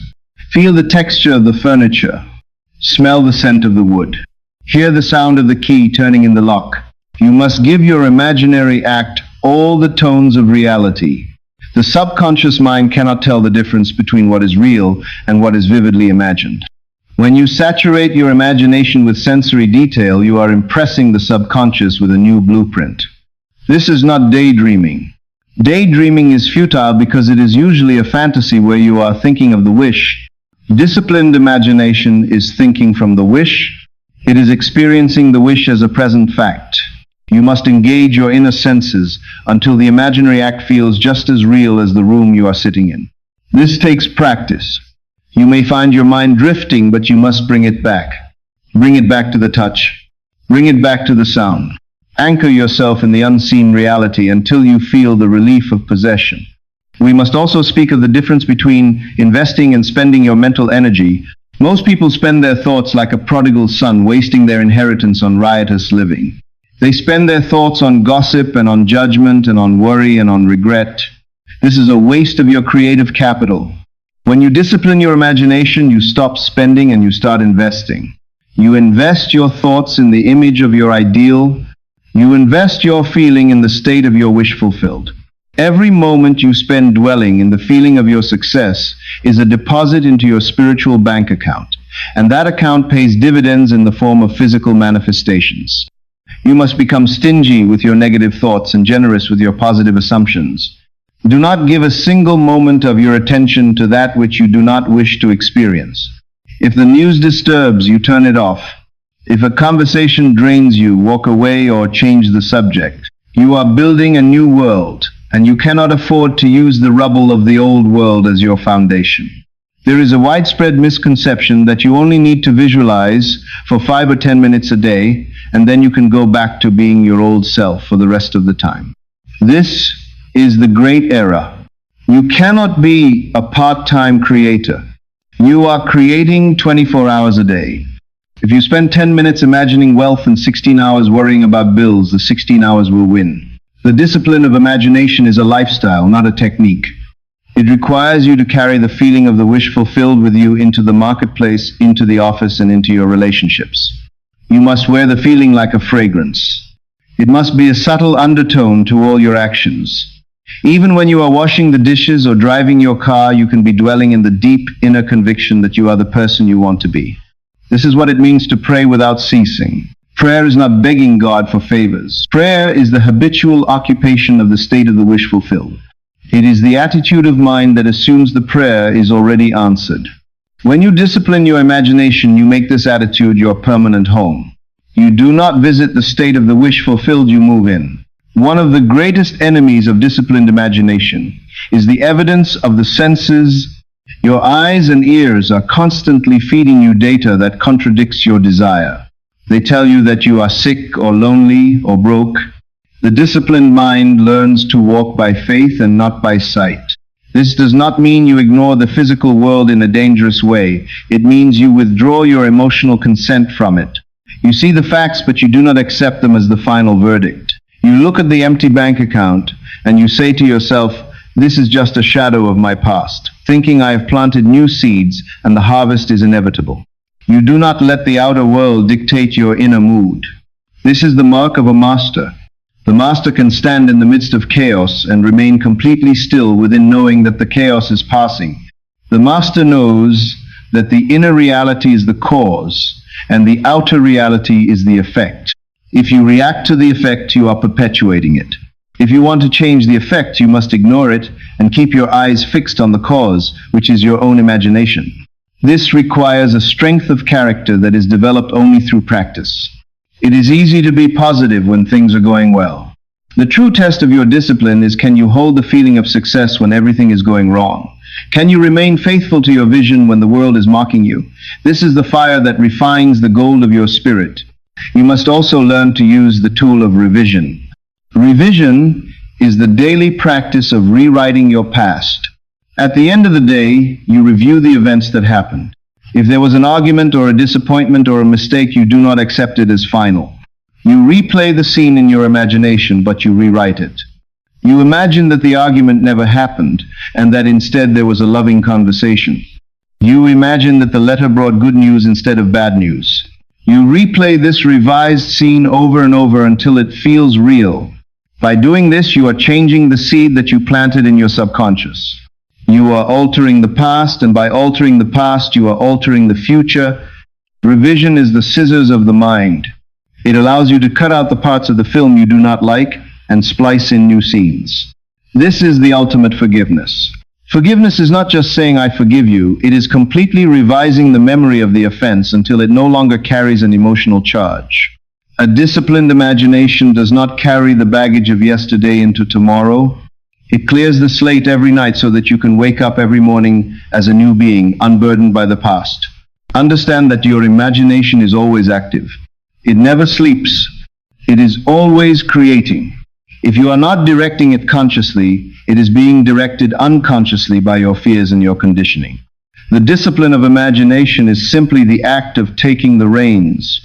Feel the texture of the furniture. Smell the scent of the wood. Hear the sound of the key turning in the lock. You must give your imaginary act all the tones of reality. The subconscious mind cannot tell the difference between what is real and what is vividly imagined. When you saturate your imagination with sensory detail, you are impressing the subconscious with a new blueprint. This is not daydreaming. Daydreaming is futile because it is usually a fantasy where you are thinking of the wish. Disciplined imagination is thinking from the wish. It is experiencing the wish as a present fact. You must engage your inner senses until the imaginary act feels just as real as the room you are sitting in. This takes practice. You may find your mind drifting, but you must bring it back. Bring it back to the touch. Bring it back to the sound. Anchor yourself in the unseen reality until you feel the relief of possession. We must also speak of the difference between investing and spending your mental energy. Most people spend their thoughts like a prodigal son, wasting their inheritance on riotous living. They spend their thoughts on gossip and on judgment and on worry and on regret. This is a waste of your creative capital. When you discipline your imagination, you stop spending and you start investing. You invest your thoughts in the image of your ideal. You invest your feeling in the state of your wish fulfilled. Every moment you spend dwelling in the feeling of your success is a deposit into your spiritual bank account, and that account pays dividends in the form of physical manifestations. You must become stingy with your negative thoughts and generous with your positive assumptions. Do not give a single moment of your attention to that which you do not wish to experience. If the news disturbs you, turn it off. If a conversation drains you, walk away or change the subject. You are building a new world, and you cannot afford to use the rubble of the old world as your foundation. There is a widespread misconception that you only need to visualize for 5 or 10 minutes a day, and then you can go back to being your old self for the rest of the time. This is the great error. You cannot be a part-time creator. You are creating 24 hours a day. If you spend 10 minutes imagining wealth and 16 hours worrying about bills, the 16 hours will win. The discipline of imagination is a lifestyle, not a technique. It requires you to carry the feeling of the wish fulfilled with you into the marketplace, into the office, and into your relationships. You must wear the feeling like a fragrance. It must be a subtle undertone to all your actions. Even when you are washing the dishes or driving your car, you can be dwelling in the deep inner conviction that you are the person you want to be. This is what it means to pray without ceasing. Prayer is not begging God for favors. Prayer is the habitual occupation of the state of the wish fulfilled. It is the attitude of mind that assumes the prayer is already answered. When you discipline your imagination, you make this attitude your permanent home. You do not visit the state of the wish fulfilled, you move in. One of the greatest enemies of disciplined imagination is the evidence of the senses. Your eyes and ears are constantly feeding you data that contradicts your desire. They tell you that you are sick or lonely or broke. The disciplined mind learns to walk by faith and not by sight. This does not mean you ignore the physical world in a dangerous way. It means you withdraw your emotional consent from it. You see the facts, but you do not accept them as the final verdict. You look at the empty bank account and you say to yourself, "This is just a shadow of my past," thinking I have planted new seeds and the harvest is inevitable. You do not let the outer world dictate your inner mood. This is the mark of a master. The master can stand in the midst of chaos and remain completely still within knowing that the chaos is passing. The master knows that the inner reality is the cause and the outer reality is the effect. If you react to the effect, you are perpetuating it. If you want to change the effect, you must ignore it and keep your eyes fixed on the cause, which is your own imagination. This requires a strength of character that is developed only through practice. It is easy to be positive when things are going well. The true test of your discipline is, can you hold the feeling of success when everything is going wrong? Can you remain faithful to your vision when the world is mocking you? This is the fire that refines the gold of your spirit. You must also learn to use the tool of revision. Revision is the daily practice of rewriting your past. At the end of the day, you review the events that happened. If there was an argument or a disappointment or a mistake, you do not accept it as final. You replay the scene in your imagination, but you rewrite it. You imagine that the argument never happened and that instead there was a loving conversation. You imagine that the letter brought good news instead of bad news. You replay this revised scene over and over until it feels real. By doing this, you are changing the seed that you planted in your subconscious. You are altering the past, and by altering the past, you are altering the future. Revision is the scissors of the mind. It allows you to cut out the parts of the film you do not like and splice in new scenes. This is the ultimate forgiveness. Forgiveness is not just saying "I forgive you," it is completely revising the memory of the offense until it no longer carries an emotional charge. A disciplined imagination does not carry the baggage of yesterday into tomorrow. It clears the slate every night so that you can wake up every morning as a new being, unburdened by the past. Understand that your imagination is always active. It never sleeps. It is always creating. If you are not directing it consciously, it is being directed unconsciously by your fears and your conditioning. The discipline of imagination is simply the act of taking the reins.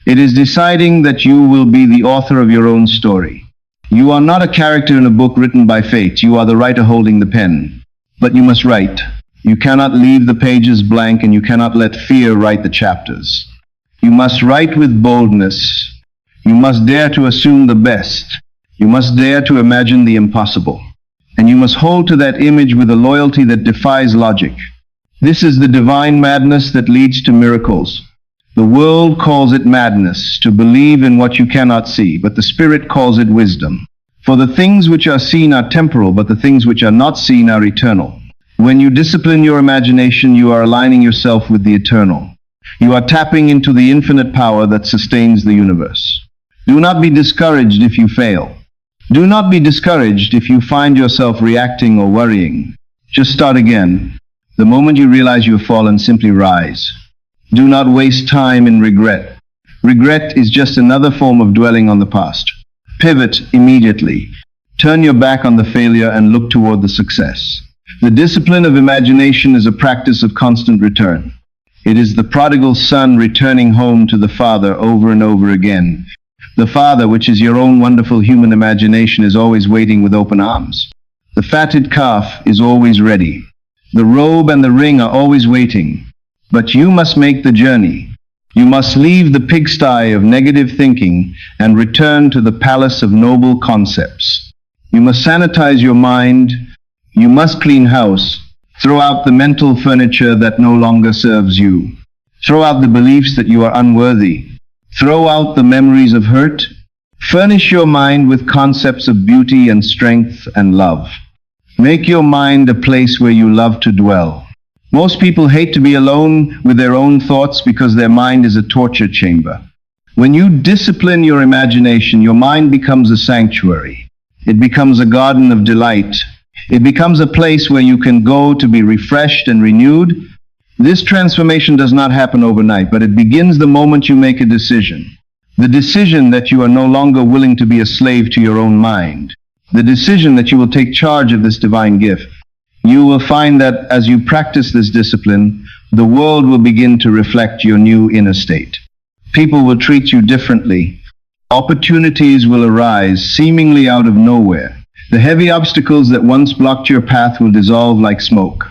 It is deciding that you will be the author of your own story. You are not a character in a book written by fate. You are the writer holding the pen. But you must write. You cannot leave the pages blank, and you cannot let fear write the chapters. You must write with boldness. You must dare to assume the best. You must dare to imagine the impossible. And you must hold to that image with a loyalty that defies logic. This is the divine madness that leads to miracles. The world calls it madness, to believe in what you cannot see, but the Spirit calls it wisdom. For the things which are seen are temporal, but the things which are not seen are eternal. When you discipline your imagination, you are aligning yourself with the eternal. You are tapping into the infinite power that sustains the universe. Do not be discouraged if you fail. Do not be discouraged if you find yourself reacting or worrying. Just start again. The moment you realize you have fallen, simply rise. Do not waste time in regret. Regret is just another form of dwelling on the past. Pivot immediately. Turn your back on the failure and look toward the success. The discipline of imagination is a practice of constant return. It is the prodigal son returning home to the Father over and over again. The Father, which is your own wonderful human imagination, is always waiting with open arms. The fatted calf is always ready. The robe and the ring are always waiting. But you must make the journey. You must leave the pigsty of negative thinking and return to the palace of noble concepts. You must sanitize your mind. You must clean house. Throw out the mental furniture that no longer serves you. Throw out the beliefs that you are unworthy. Throw out the memories of hurt. Furnish your mind with concepts of beauty and strength and love. Make your mind a place where you love to dwell. Most people hate to be alone with their own thoughts because their mind is a torture chamber. When you discipline your imagination, your mind becomes a sanctuary. It becomes a garden of delight. It becomes a place where you can go to be refreshed and renewed. This transformation does not happen overnight, but it begins the moment you make a decision. The decision that you are no longer willing to be a slave to your own mind. The decision that you will take charge of this divine gift. You will find that as you practice this discipline, the world will begin to reflect your new inner state. People will treat you differently. Opportunities will arise seemingly out of nowhere. The heavy obstacles that once blocked your path will dissolve like smoke.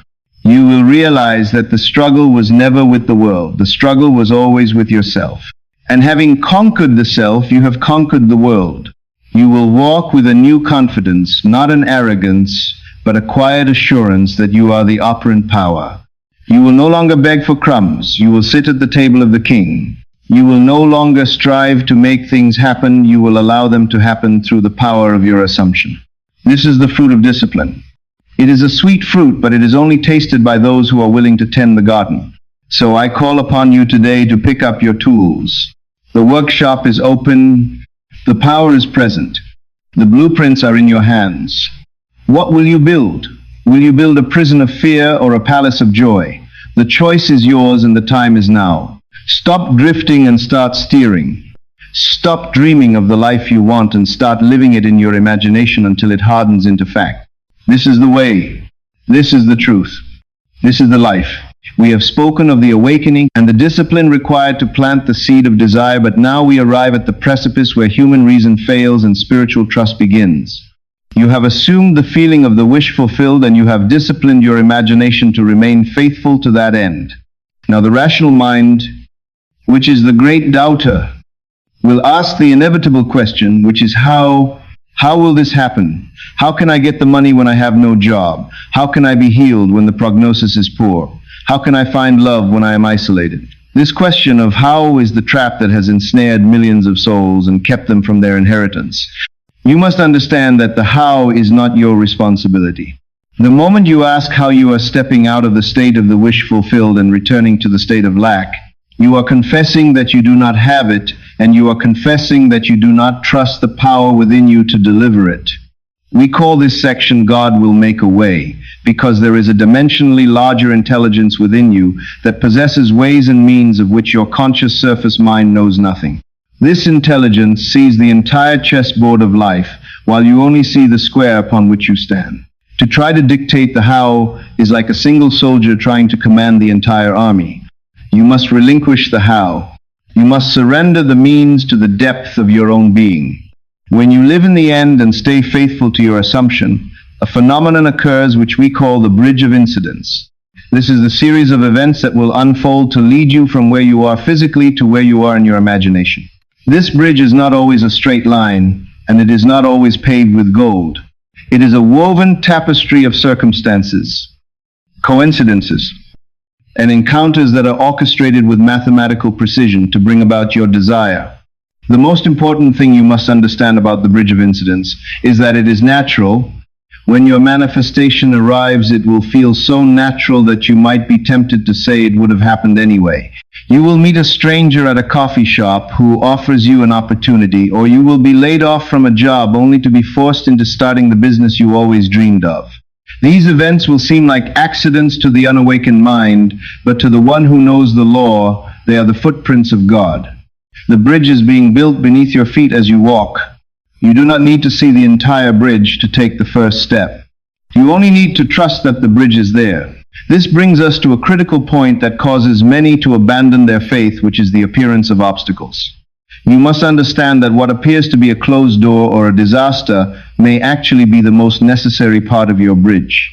You will realize that the struggle was never with the world. The struggle was always with yourself. And having conquered the self, you have conquered the world. You will walk with a new confidence, not an arrogance, but a quiet assurance that you are the operant power. You will no longer beg for crumbs. You will sit at the table of the king. You will no longer strive to make things happen. You will allow them to happen through the power of your assumption. This is the fruit of discipline. It is a sweet fruit, but it is only tasted by those who are willing to tend the garden. So I call upon you today to pick up your tools. The workshop is open. The power is present. The blueprints are in your hands. What will you build? Will you build a prison of fear or a palace of joy? The choice is yours and the time is now. Stop drifting and start steering. Stop dreaming of the life you want and start living it in your imagination until it hardens into fact. This is the way. This is the truth. This is the life. We have spoken of the awakening and the discipline required to plant the seed of desire, but now we arrive at the precipice where human reason fails and spiritual trust begins. You have assumed the feeling of the wish fulfilled and you have disciplined your imagination to remain faithful to that end. Now the rational mind, which is the great doubter, will ask the inevitable question, which is how will this happen? How can I get the money when I have no job? How can I be healed when the prognosis is poor? How can I find love when I am isolated? This question of how is the trap that has ensnared millions of souls and kept them from their inheritance. You must understand that the how is not your responsibility. The moment you ask how you are stepping out of the state of the wish fulfilled and returning to the state of lack, you are confessing that you do not have it, and you are confessing that you do not trust the power within you to deliver it. We call this section God Will Make a Way, because there is a dimensionally larger intelligence within you that possesses ways and means of which your conscious surface mind knows nothing. This intelligence sees the entire chessboard of life, while you only see the square upon which you stand. To try to dictate the how is like a single soldier trying to command the entire army. You must relinquish the how. You must surrender the means to the depth of your own being. When you live in the end and stay faithful to your assumption, a phenomenon occurs which we call the bridge of incidents. This is the series of events that will unfold to lead you from where you are physically to where you are in your imagination. This bridge is not always a straight line, and it is not always paved with gold. It is a woven tapestry of circumstances, coincidences, and encounters that are orchestrated with mathematical precision to bring about your desire. The most important thing you must understand about the bridge of incidents is that it is natural. When your manifestation arrives, it will feel so natural that you might be tempted to say it would have happened anyway. You will meet a stranger at a coffee shop who offers you an opportunity, or you will be laid off from a job only to be forced into starting the business you always dreamed of. These events will seem like accidents to the unawakened mind, but to the one who knows the law, they are the footprints of God. The bridge is being built beneath your feet as you walk. You do not need to see the entire bridge to take the first step. You only need to trust that the bridge is there. This brings us to a critical point that causes many to abandon their faith, which is the appearance of obstacles. You must understand that what appears to be a closed door or a disaster may actually be the most necessary part of your bridge.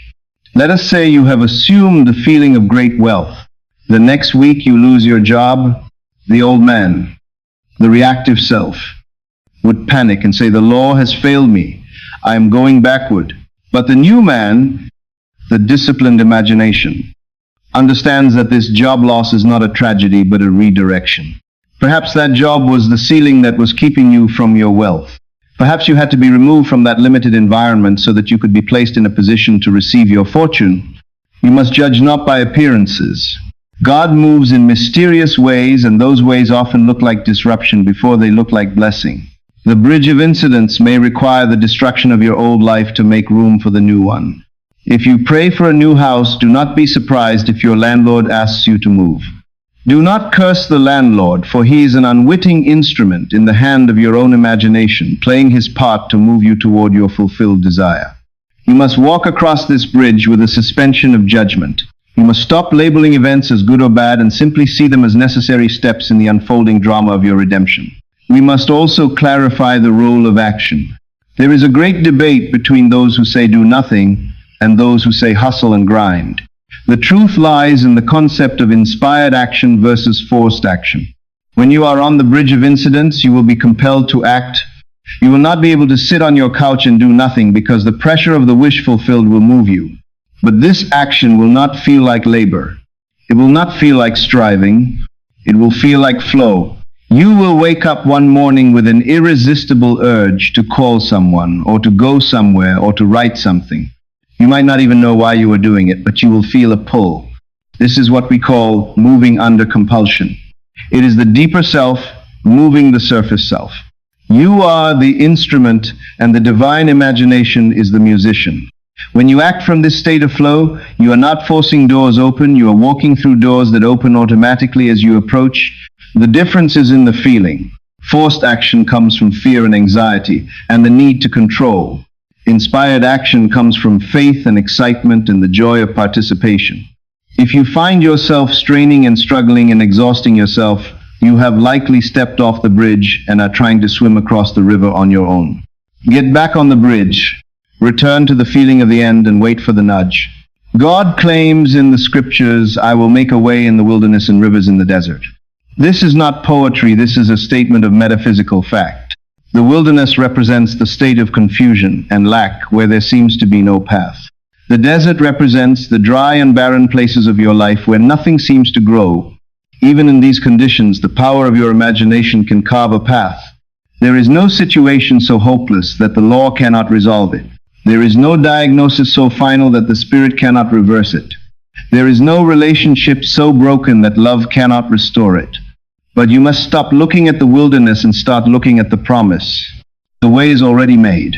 Let us say you have assumed the feeling of great wealth. The next week you lose your job. The old man, the reactive self, would panic and say, "The law has failed me. I am going backward. But the new man, the disciplined imagination, understands that this job loss is not a tragedy but a redirection. Perhaps that job was the ceiling that was keeping you from your wealth. Perhaps you had to be removed from that limited environment so that you could be placed in a position to receive your fortune. You must judge not by appearances. God moves in mysterious ways, and those ways often look like disruption before they look like blessing. The bridge of incidents may require the destruction of your old life to make room for the new one. If you pray for a new house, do not be surprised if your landlord asks you to move. Do not curse the landlord, for he is an unwitting instrument in the hand of your own imagination, playing his part to move you toward your fulfilled desire. You must walk across this bridge with a suspension of judgment. You must stop labeling events as good or bad and simply see them as necessary steps in the unfolding drama of your redemption. We must also clarify the role of action. There is a great debate between those who say do nothing and those who say hustle and grind. The truth lies in the concept of inspired action versus forced action. When you are on the bridge of incidents, you will be compelled to act. You will not be able to sit on your couch and do nothing because the pressure of the wish fulfilled will move you. But this action will not feel like labor. It will not feel like striving. It will feel like flow. You will wake up one morning with an irresistible urge to call someone, or to go somewhere, or to write something. You might not even know why you are doing it, but you will feel a pull. This is what we call moving under compulsion. It is the deeper self moving the surface self. You are the instrument, and the divine imagination is the musician. When you act from this state of flow, you are not forcing doors open, you are walking through doors that open automatically as you approach. The difference is in the feeling. Forced action comes from fear and anxiety, and the need to control. Inspired action comes from faith and excitement and the joy of participation. If you find yourself straining and struggling and exhausting yourself, you have likely stepped off the bridge and are trying to swim across the river on your own. Get back on the bridge. Return to the feeling of the end and wait for the nudge. God claims in the scriptures, I will make a way in the wilderness and rivers in the desert. This is not poetry, this is a statement of metaphysical fact. The wilderness represents the state of confusion and lack where there seems to be no path. The desert represents the dry and barren places of your life where nothing seems to grow. Even in these conditions, the power of your imagination can carve a path. There is no situation so hopeless that the law cannot resolve it. There is no diagnosis so final that the spirit cannot reverse it. There is no relationship so broken that love cannot restore it. But you must stop looking at the wilderness and start looking at the promise. The way is already made.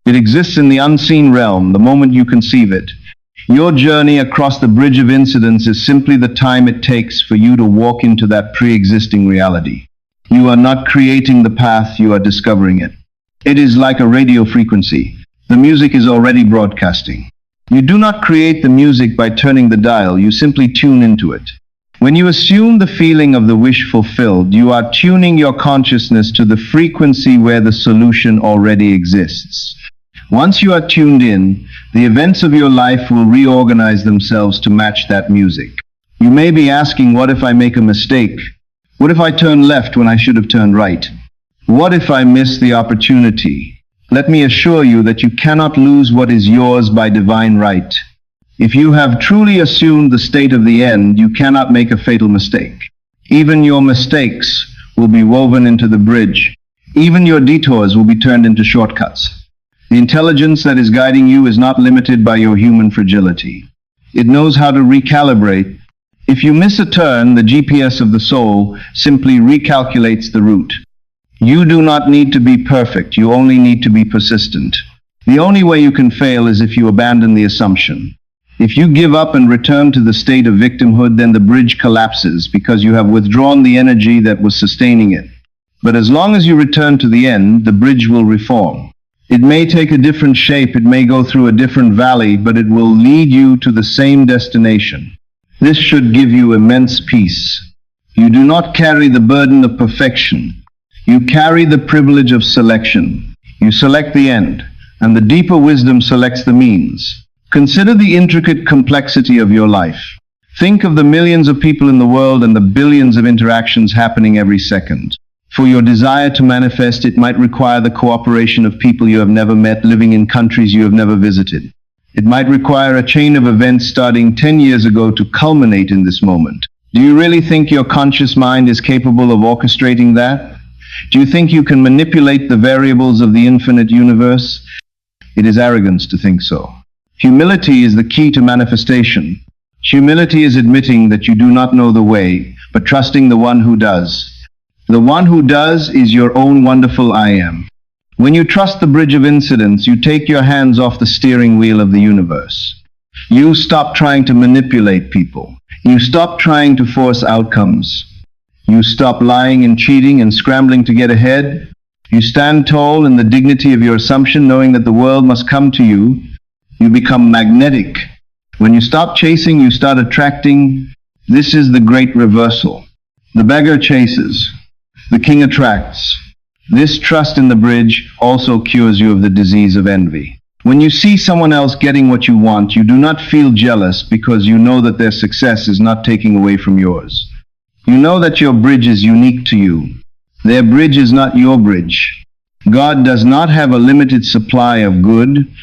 It exists in the unseen realm the moment you conceive it. Your journey across the bridge of incidents is simply the time it takes for you to walk into that pre-existing reality. You are not creating the path, you are discovering it. It is like a radio frequency. The music is already broadcasting. You do not create the music by turning the dial, you simply tune into it. When you assume the feeling of the wish fulfilled, you are tuning your consciousness to the frequency where the solution already exists. Once you are tuned in, the events of your life will reorganize themselves to match that music. You may be asking, what if I make a mistake? What if I turn left when I should have turned right? What if I miss the opportunity? Let me assure you that you cannot lose what is yours by divine right. If you have truly assumed the state of the end, you cannot make a fatal mistake. Even your mistakes will be woven into the bridge. Even your detours will be turned into shortcuts. The intelligence that is guiding you is not limited by your human fragility. It knows how to recalibrate. If you miss a turn, the GPS of the soul simply recalculates the route. You do not need to be perfect, you only need to be persistent. The only way you can fail is if you abandon the assumption. If you give up and return to the state of victimhood, then the bridge collapses because you have withdrawn the energy that was sustaining it. But as long as you return to the end, the bridge will reform. It may take a different shape, it may go through a different valley, but it will lead you to the same destination. This should give you immense peace. You do not carry the burden of perfection. You carry the privilege of selection. You select the end, and the deeper wisdom selects the means. Consider the intricate complexity of your life. Think of the millions of people in the world and the billions of interactions happening every second. For your desire to manifest, it might require the cooperation of people you have never met, living in countries you have never visited. It might require a chain of events starting 10 years ago to culminate in this moment. Do you really think your conscious mind is capable of orchestrating that? Do you think you can manipulate the variables of the infinite universe? It is arrogance to think so. Humility is the key to manifestation. Humility is admitting that you do not know the way, but trusting the one who does. The one who does is your own wonderful I am. When you trust the bridge of incidents, you take your hands off the steering wheel of the universe. You stop trying to manipulate people. You stop trying to force outcomes. You stop lying and cheating and scrambling to get ahead. You stand tall in the dignity of your assumption, knowing that the world must come to you. You become magnetic. When you stop chasing, you start attracting. This is the great reversal. The beggar chases. The king attracts. This trust in the bridge also cures you of the disease of envy. When you see someone else getting what you want, you do not feel jealous because you know that their success is not taking away from yours. You know that your bridge is unique to you. Their bridge is not your bridge. God does not have a limited supply of good.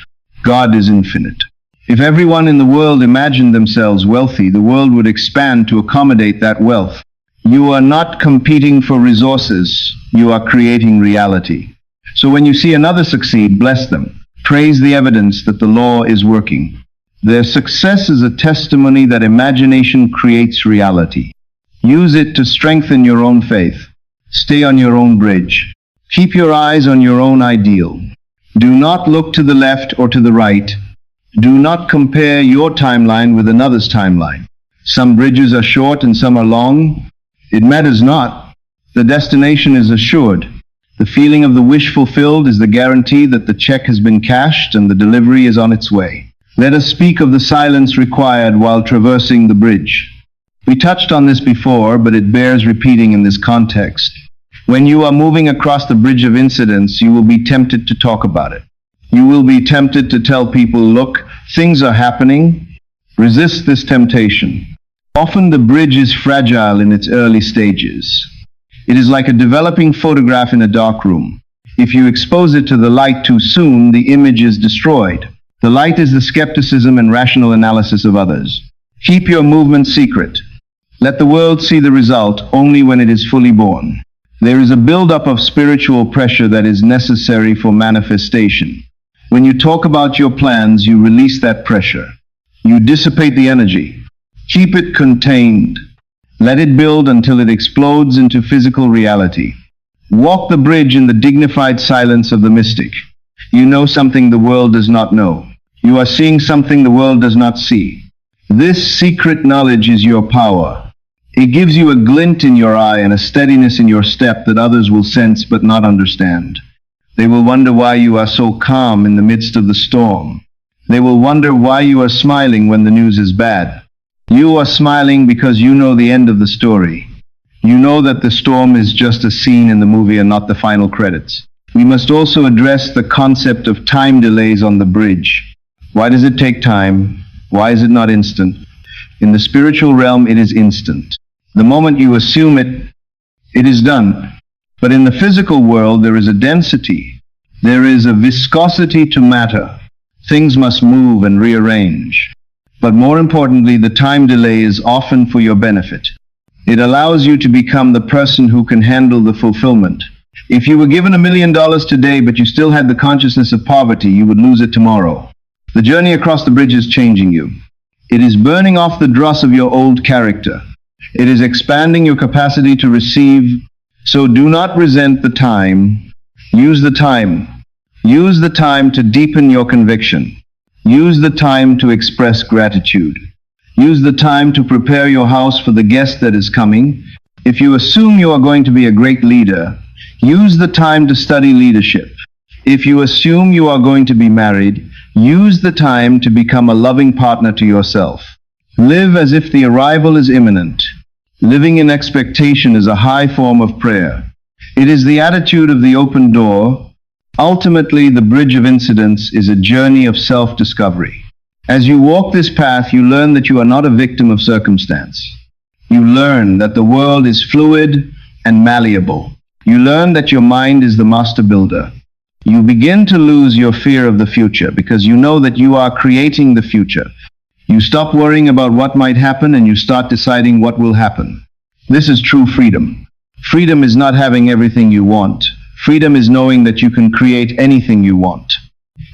God is infinite. If everyone in the world imagined themselves wealthy, the world would expand to accommodate that wealth. You are not competing for resources. You are creating reality. So when you see another succeed, bless them. Praise the evidence that the law is working. Their success is a testimony that imagination creates reality. Use it to strengthen your own faith. Stay on your own bridge. Keep your eyes on your own ideal. Do not look to the left or to the right. Do not compare your timeline with another's timeline. Some bridges are short and some are long. It matters not. The destination is assured. The feeling of the wish fulfilled is the guarantee that the check has been cashed and the delivery is on its way. Let us speak of the silence required while traversing the bridge. We touched on this before, but it bears repeating in this context. When you are moving across the bridge of incidents, you will be tempted to talk about it. You will be tempted to tell people, look, things are happening. Resist this temptation. Often the bridge is fragile in its early stages. It is like a developing photograph in a dark room. If you expose it to the light too soon, the image is destroyed. The light is the skepticism and rational analysis of others. Keep your movement secret. Let the world see the result only when it is fully born. There is a buildup of spiritual pressure that is necessary for manifestation. When you talk about your plans, you release that pressure. You dissipate the energy. Keep it contained. Let it build until it explodes into physical reality. Walk the bridge in the dignified silence of the mystic. You know something the world does not know. You are seeing something the world does not see. This secret knowledge is your power. It gives you a glint in your eye and a steadiness in your step that others will sense but not understand. They will wonder why you are so calm in the midst of the storm. They will wonder why you are smiling when the news is bad. You are smiling because you know the end of the story. You know that the storm is just a scene in the movie and not the final credits. We must also address the concept of time delays on the bridge. Why does it take time? Why is it not instant? In the spiritual realm, it is instant. The moment you assume it, it is done. But in the physical world, there is a density. There is a viscosity to matter. Things must move and rearrange. But more importantly, the time delay is often for your benefit. It allows you to become the person who can handle the fulfillment. If you were given $1 million today, but you still had the consciousness of poverty, you would lose it tomorrow. The journey across the bridge is changing you. It is burning off the dross of your old character. It is expanding your capacity to receive. So do not resent the time. Use the time. Use the time to deepen your conviction. Use the time to express gratitude. Use the time to prepare your house for the guest that is coming. If you assume you are going to be a great leader, use the time to study leadership. If you assume you are going to be married, use the time to become a loving partner to yourself. Live as if the arrival is imminent. Living in expectation is a high form of prayer. It is the attitude of the open door. Ultimately, the bridge of incidents is a journey of self-discovery. As you walk this path, you learn that you are not a victim of circumstance. You learn that the world is fluid and malleable. You learn that your mind is the master builder. You begin to lose your fear of the future because you know that you are creating the future. You stop worrying about what might happen and you start deciding what will happen. This is true freedom. Freedom is not having everything you want. Freedom is knowing that you can create anything you want.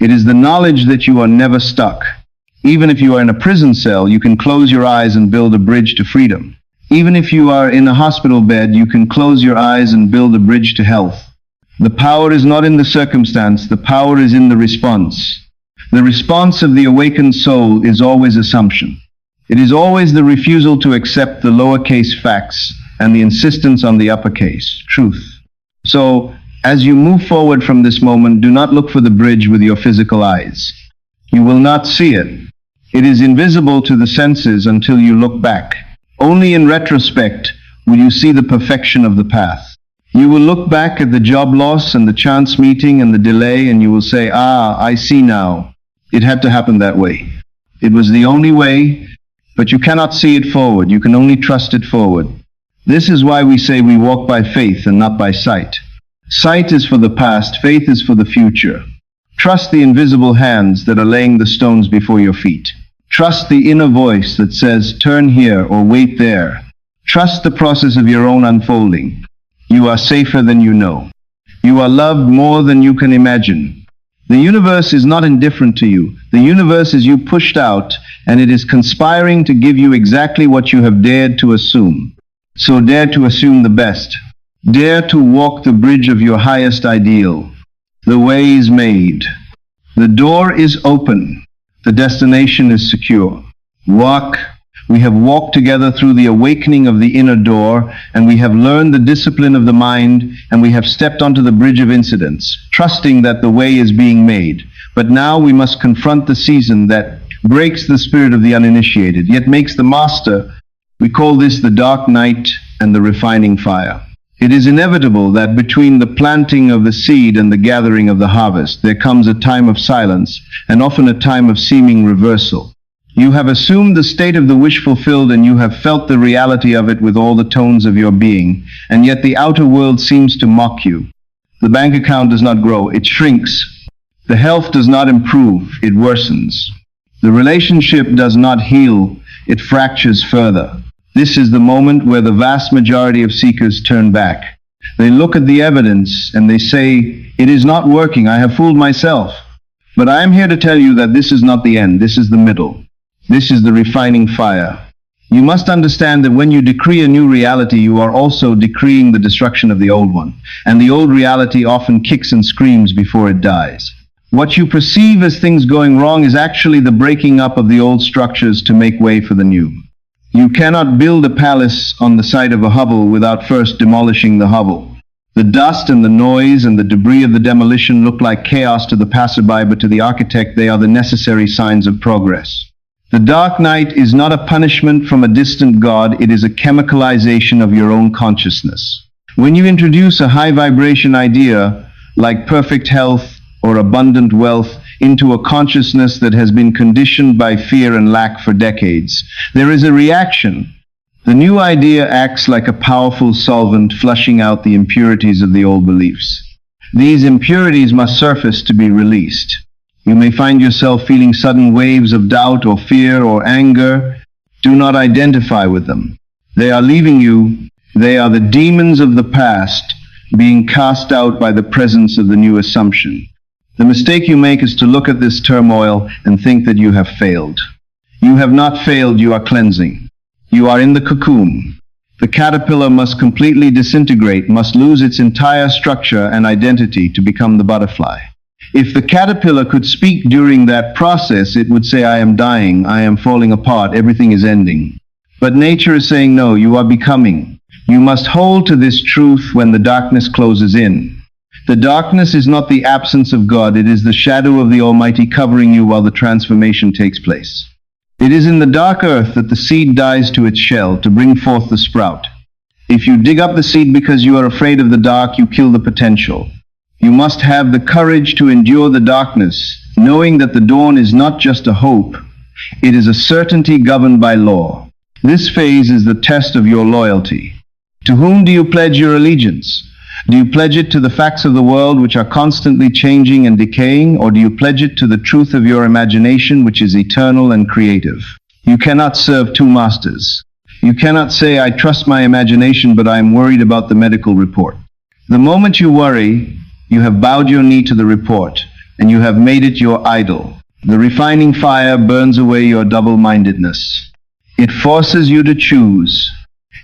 It is the knowledge that you are never stuck. Even if you are in a prison cell, you can close your eyes and build a bridge to freedom. Even if you are in a hospital bed, you can close your eyes and build a bridge to health. The power is not in the circumstance, the power is in the response. The response of the awakened soul is always assumption. It is always the refusal to accept the lowercase facts and the insistence on the uppercase, truth. So, as you move forward from this moment, do not look for the bridge with your physical eyes. You will not see it. It is invisible to the senses until you look back. Only in retrospect will you see the perfection of the path. You will look back at the job loss and the chance meeting and the delay and you will say, I see now. It had to happen that way. It was the only way, but you cannot see it forward. You can only trust it forward. This is why we say we walk by faith and not by sight. Sight is for the past, faith is for the future. Trust the invisible hands that are laying the stones before your feet. Trust the inner voice that says, turn here or wait there. Trust the process of your own unfolding. You are safer than you know. You are loved more than you can imagine. The universe is not indifferent to you. The universe is you pushed out, and it is conspiring to give you exactly what you have dared to assume. So dare to assume the best. Dare to walk the bridge of your highest ideal. The way is made. The door is open. The destination is secure. Walk. We have walked together through the awakening of the inner door, and we have learned the discipline of the mind, and we have stepped onto the bridge of incidents, trusting that the way is being made. But now we must confront the season that breaks the spirit of the uninitiated, yet makes the master. We call this the dark night and the refining fire. It is inevitable that between the planting of the seed and the gathering of the harvest, there comes a time of silence, and often a time of seeming reversal. You have assumed the state of the wish fulfilled, and you have felt the reality of it with all the tones of your being, and yet the outer world seems to mock you. The bank account does not grow, it shrinks. The health does not improve, it worsens. The relationship does not heal, it fractures further. This is the moment where the vast majority of seekers turn back. They look at the evidence and they say, it is not working, I have fooled myself. But I am here to tell you that this is not the end, this is the middle. This is the refining fire. You must understand that when you decree a new reality, you are also decreeing the destruction of the old one. And the old reality often kicks and screams before it dies. What you perceive as things going wrong is actually the breaking up of the old structures to make way for the new. You cannot build a palace on the site of a hovel without first demolishing the hovel. The dust and the noise and the debris of the demolition look like chaos to the passerby, but to the architect they are the necessary signs of progress. The dark night is not a punishment from a distant God, it is a chemicalization of your own consciousness. When you introduce a high vibration idea like perfect health or abundant wealth into a consciousness that has been conditioned by fear and lack for decades, there is a reaction. The new idea acts like a powerful solvent, flushing out the impurities of the old beliefs. These impurities must surface to be released. You may find yourself feeling sudden waves of doubt or fear or anger. Do not identify with them. They are leaving you. They are the demons of the past being cast out by the presence of the new assumption. The mistake you make is to look at this turmoil and think that you have failed. You have not failed, you are cleansing. You are in the cocoon. The caterpillar must completely disintegrate, must lose its entire structure and identity to become the butterfly. If the caterpillar could speak during that process, it would say, I am dying, I am falling apart, everything is ending. But nature is saying, no, you are becoming. You must hold to this truth when the darkness closes in. The darkness is not the absence of God, it is the shadow of the Almighty covering you while the transformation takes place. It is in the dark earth that the seed dies to its shell to bring forth the sprout. If you dig up the seed because you are afraid of the dark, you kill the potential. You must have the courage to endure the darkness, knowing that the dawn is not just a hope, it is a certainty governed by law. This phase is the test of your loyalty. To whom do you pledge your allegiance? Do you pledge it to the facts of the world which are constantly changing and decaying, or do you pledge it to the truth of your imagination which is eternal and creative? You cannot serve two masters. You cannot say, I trust my imagination, but I am worried about the medical report. The moment you worry, you have bowed your knee to the report, and you have made it your idol. The refining fire burns away your double-mindedness. It forces you to choose.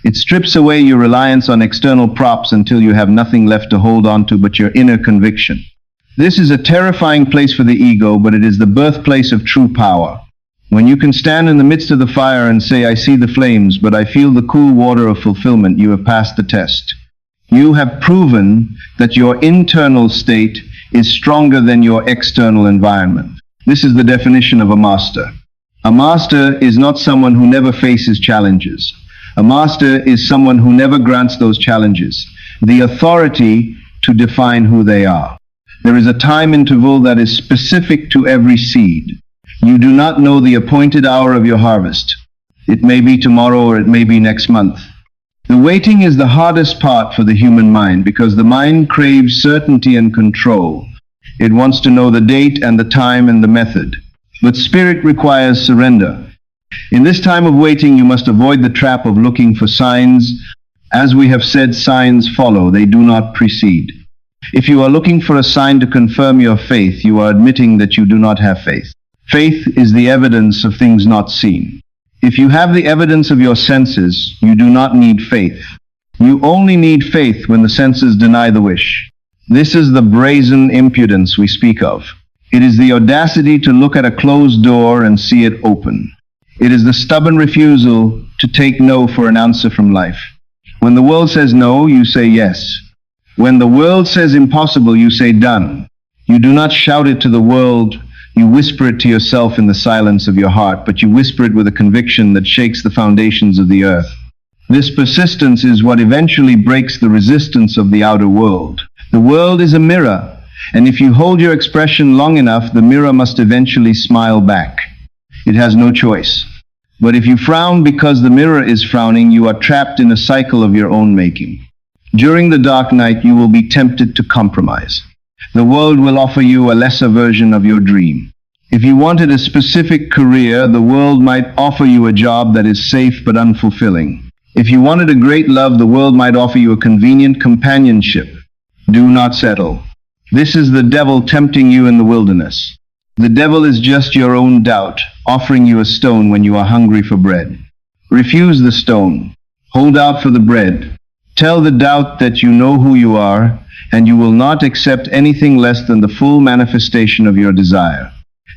It strips away your reliance on external props until you have nothing left to hold on to but your inner conviction. This is a terrifying place for the ego, but it is the birthplace of true power. When you can stand in the midst of the fire and say, I see the flames, but I feel the cool water of fulfillment, you have passed the test. You have proven that your internal state is stronger than your external environment. This is the definition of a master. A master is not someone who never faces challenges. A master is someone who never grants those challenges the authority to define who they are. There is a time interval that is specific to every seed. You do not know the appointed hour of your harvest. It may be tomorrow or it may be next month. The waiting is the hardest part for the human mind because the mind craves certainty and control. It wants to know the date and the time and the method. But spirit requires surrender. In this time of waiting, you must avoid the trap of looking for signs. As we have said, signs follow, they do not precede. If you are looking for a sign to confirm your faith, you are admitting that you do not have faith. Faith is the evidence of things not seen. If you have the evidence of your senses, you do not need faith. You only need faith when the senses deny the wish. This is the brazen impudence we speak of. It is the audacity to look at a closed door and see it open. It is the stubborn refusal to take no for an answer from life. When the world says no, you say yes. When the world says impossible, you say done. You do not shout it to the world. You whisper it to yourself in the silence of your heart, but you whisper it with a conviction that shakes the foundations of the earth. This persistence is what eventually breaks the resistance of the outer world. The world is a mirror, and if you hold your expression long enough, the mirror must eventually smile back. It has no choice. But if you frown because the mirror is frowning, you are trapped in a cycle of your own making. During the dark night, you will be tempted to compromise. The world will offer you a lesser version of your dream. If you wanted a specific career, the world might offer you a job that is safe but unfulfilling. If you wanted a great love, the world might offer you a convenient companionship. Do not settle. This is the devil tempting you in the wilderness. The devil is just your own doubt, offering you a stone when you are hungry for bread. Refuse the stone. Hold out for the bread. Tell the doubt that you know who you are, and you will not accept anything less than the full manifestation of your desire.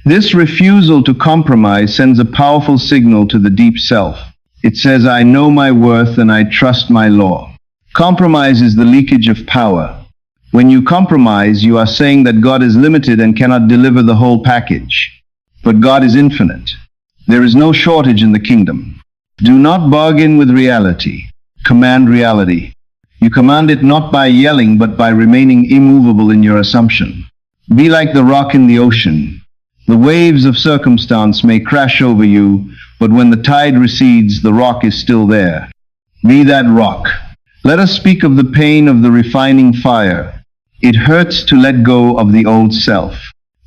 This refusal to compromise sends a powerful signal to the deep self. It says, I know my worth and I trust my law. Compromise is the leakage of power. When you compromise, you are saying that God is limited and cannot deliver the whole package. But God is infinite. There is no shortage in the kingdom. Do not bargain with reality. Command reality. You command it not by yelling, but by remaining immovable in your assumption. Be like the rock in the ocean. The waves of circumstance may crash over you, but when the tide recedes, the rock is still there. Be that rock. Let us speak of the pain of the refining fire. It hurts to let go of the old self.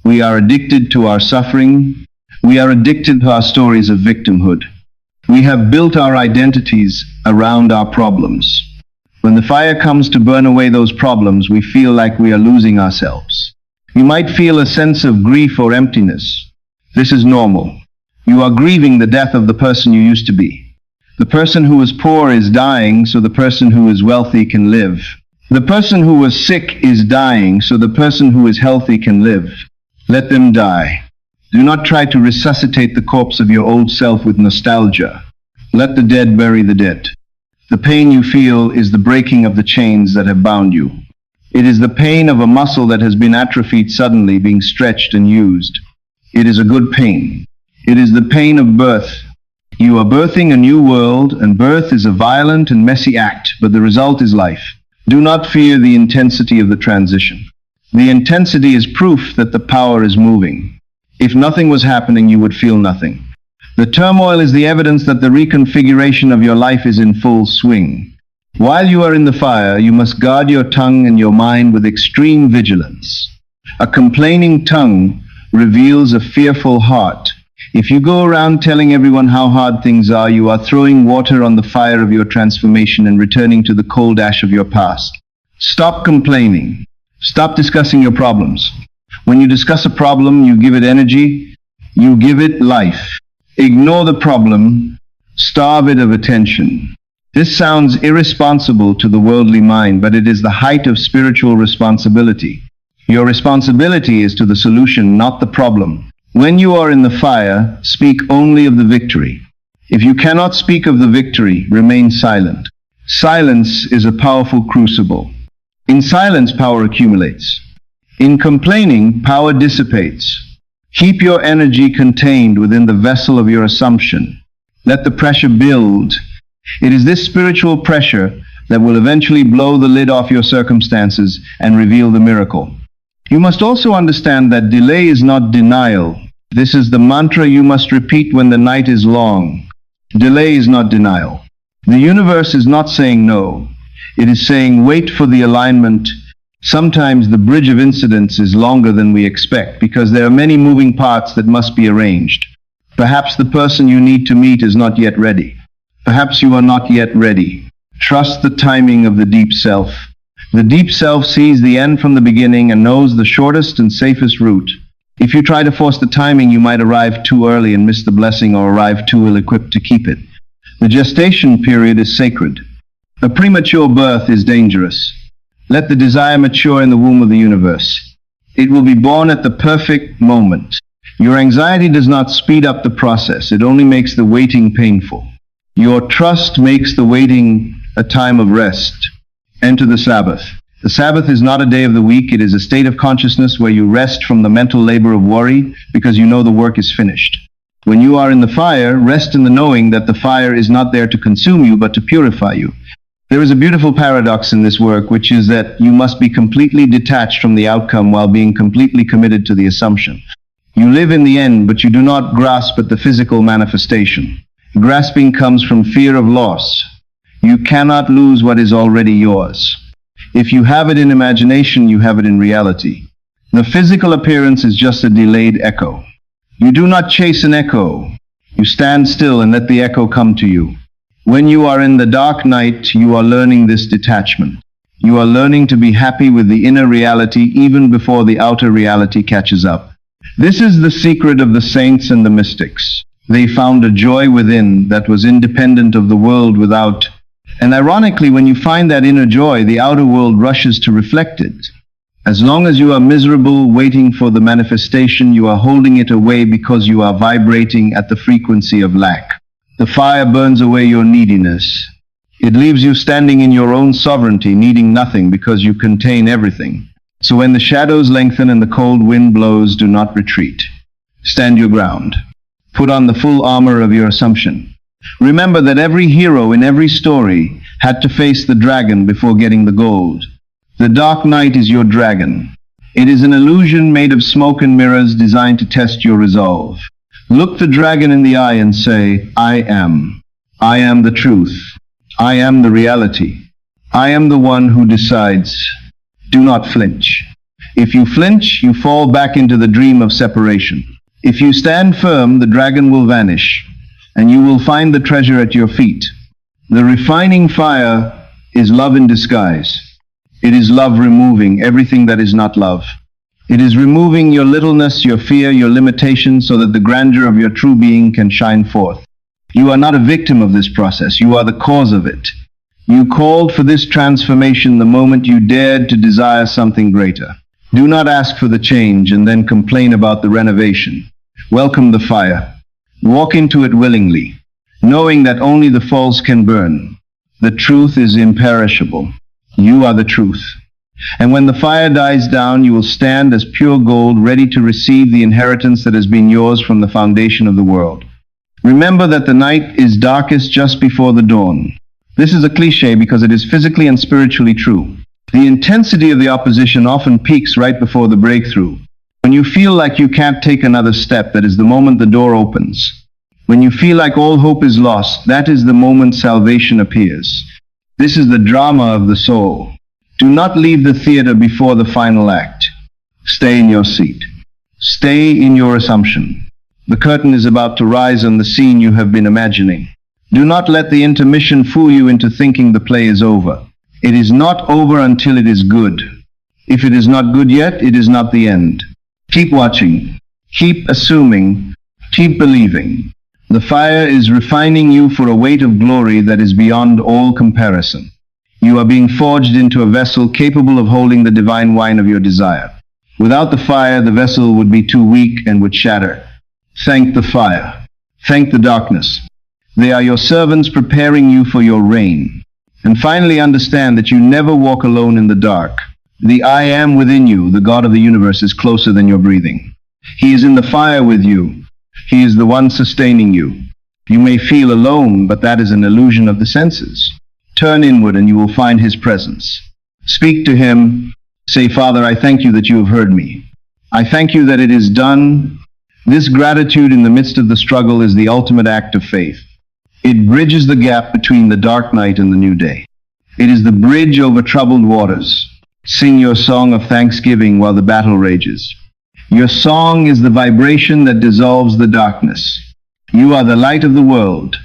We are addicted to our suffering. We are addicted to our stories of victimhood. We have built our identities around our problems. When the fire comes to burn away those problems, we feel like we are losing ourselves. You might feel a sense of grief or emptiness. This is normal. You are grieving the death of the person you used to be. The person who is poor is dying, so the person who is wealthy can live. The person who was sick is dying, so the person who is healthy can live. Let them die. Do not try to resuscitate the corpse of your old self with nostalgia. Let the dead bury the dead. The pain you feel is the breaking of the chains that have bound you. It is the pain of a muscle that has been atrophied suddenly, being stretched and used. It is a good pain. It is the pain of birth. You are birthing a new world, and birth is a violent and messy act, but the result is life. Do not fear the intensity of the transition. The intensity is proof that the power is moving. If nothing was happening, you would feel nothing. The turmoil is the evidence that the reconfiguration of your life is in full swing. While you are in the fire, you must guard your tongue and your mind with extreme vigilance. A complaining tongue reveals a fearful heart. If you go around telling everyone how hard things are, you are throwing water on the fire of your transformation and returning to the cold ash of your past. Stop complaining. Stop discussing your problems. When you discuss a problem, you give it energy, you give it life. Ignore the problem, starve it of attention. This sounds irresponsible to the worldly mind, but it is the height of spiritual responsibility. Your responsibility is to the solution, not the problem. When you are in the fire, speak only of the victory. If you cannot speak of the victory, remain silent. Silence is a powerful crucible. In silence, power accumulates. In complaining, power dissipates. Keep your energy contained within the vessel of your assumption. Let the pressure build. It is this spiritual pressure that will eventually blow the lid off your circumstances and reveal the miracle. You must also understand that delay is not denial. This is the mantra you must repeat when the night is long. Delay is not denial. The universe is not saying no. It is saying wait for the alignment. Sometimes the bridge of incidents is longer than we expect because there are many moving parts that must be arranged. Perhaps the person you need to meet is not yet ready. Perhaps you are not yet ready. Trust the timing of the deep self. The deep self sees the end from the beginning and knows the shortest and safest route. If you try to force the timing, you might arrive too early and miss the blessing, or arrive too ill-equipped to keep it. The gestation period is sacred. A premature birth is dangerous. Let the desire mature in the womb of the universe. It will be born at the perfect moment. Your anxiety does not speed up the process. It only makes the waiting painful. Your trust makes the waiting a time of rest. Enter the Sabbath. The Sabbath is not a day of the week. It is a state of consciousness where you rest from the mental labor of worry because you know the work is finished. When you are in the fire, rest in the knowing that the fire is not there to consume you but to purify you. There is a beautiful paradox in this work, which is that you must be completely detached from the outcome while being completely committed to the assumption. You live in the end, but you do not grasp at the physical manifestation. Grasping comes from fear of loss. You cannot lose what is already yours. If you have it in imagination, you have it in reality. The physical appearance is just a delayed echo. You do not chase an echo. You stand still and let the echo come to you. When you are in the dark night, you are learning this detachment. You are learning to be happy with the inner reality even before the outer reality catches up. This is the secret of the saints and the mystics. They found a joy within that was independent of the world without. And ironically, when you find that inner joy, the outer world rushes to reflect it. As long as you are miserable, waiting for the manifestation, you are holding it away because you are vibrating at the frequency of lack. The fire burns away your neediness. It leaves you standing in your own sovereignty, needing nothing because you contain everything. So when the shadows lengthen and the cold wind blows, do not retreat. Stand your ground. Put on the full armor of your assumption. Remember that every hero in every story had to face the dragon before getting the gold. The dark night is your dragon. It is an illusion made of smoke and mirrors designed to test your resolve. Look the dragon in the eye and say, I am. I am the truth. I am the reality. I am the one who decides. Do not flinch. If you flinch, you fall back into the dream of separation. If you stand firm, the dragon will vanish, and you will find the treasure at your feet. The refining fire is love in disguise. It is love removing everything that is not love. It is removing your littleness, your fear, your limitations, so that the grandeur of your true being can shine forth. You are not a victim of this process. You are the cause of it. You called for this transformation the moment you dared to desire something greater. Do not ask for the change and then complain about the renovation. Welcome the fire. Walk into it willingly, knowing that only the false can burn. The truth is imperishable. You are the truth. And when the fire dies down, you will stand as pure gold, ready to receive the inheritance that has been yours from the foundation of the world. Remember that the night is darkest just before the dawn. This is a cliché because it is physically and spiritually true. The intensity of the opposition often peaks right before the breakthrough. When you feel like you can't take another step, that is the moment the door opens. When you feel like all hope is lost, that is the moment salvation appears. This is the drama of the soul. Do not leave the theater before the final act. Stay in your seat. Stay in your assumption. The curtain is about to rise on the scene you have been imagining. Do not let the intermission fool you into thinking the play is over. It is not over until it is good. If it is not good yet, it is not the end. Keep watching. Keep assuming. Keep believing. The fire is refining you for a weight of glory that is beyond all comparison. You are being forged into a vessel capable of holding the divine wine of your desire. Without the fire, the vessel would be too weak and would shatter. Thank the fire. Thank the darkness. They are your servants preparing you for your reign. And finally understand that you never walk alone in the dark. The I am within you, the God of the universe, is closer than your breathing. He is in the fire with you. He is the one sustaining you. You may feel alone, but that is an illusion of the senses. Turn inward and you will find His presence. Speak to Him. Say, Father, I thank you that you have heard me. I thank you that it is done. This gratitude in the midst of the struggle is the ultimate act of faith. It bridges the gap between the dark night and the new day. It is the bridge over troubled waters. Sing your song of thanksgiving while the battle rages. Your song is the vibration that dissolves the darkness. You are the light of the world.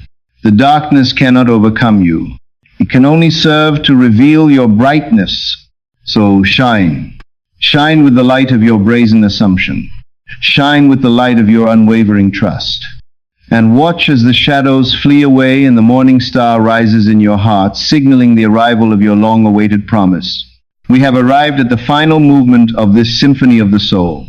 The darkness cannot overcome you. It can only serve to reveal your brightness. So shine. Shine with the light of your brazen assumption. Shine with the light of your unwavering trust. And watch as the shadows flee away and the morning star rises in your heart, signaling the arrival of your long-awaited promise. We have arrived at the final movement of this symphony of the soul.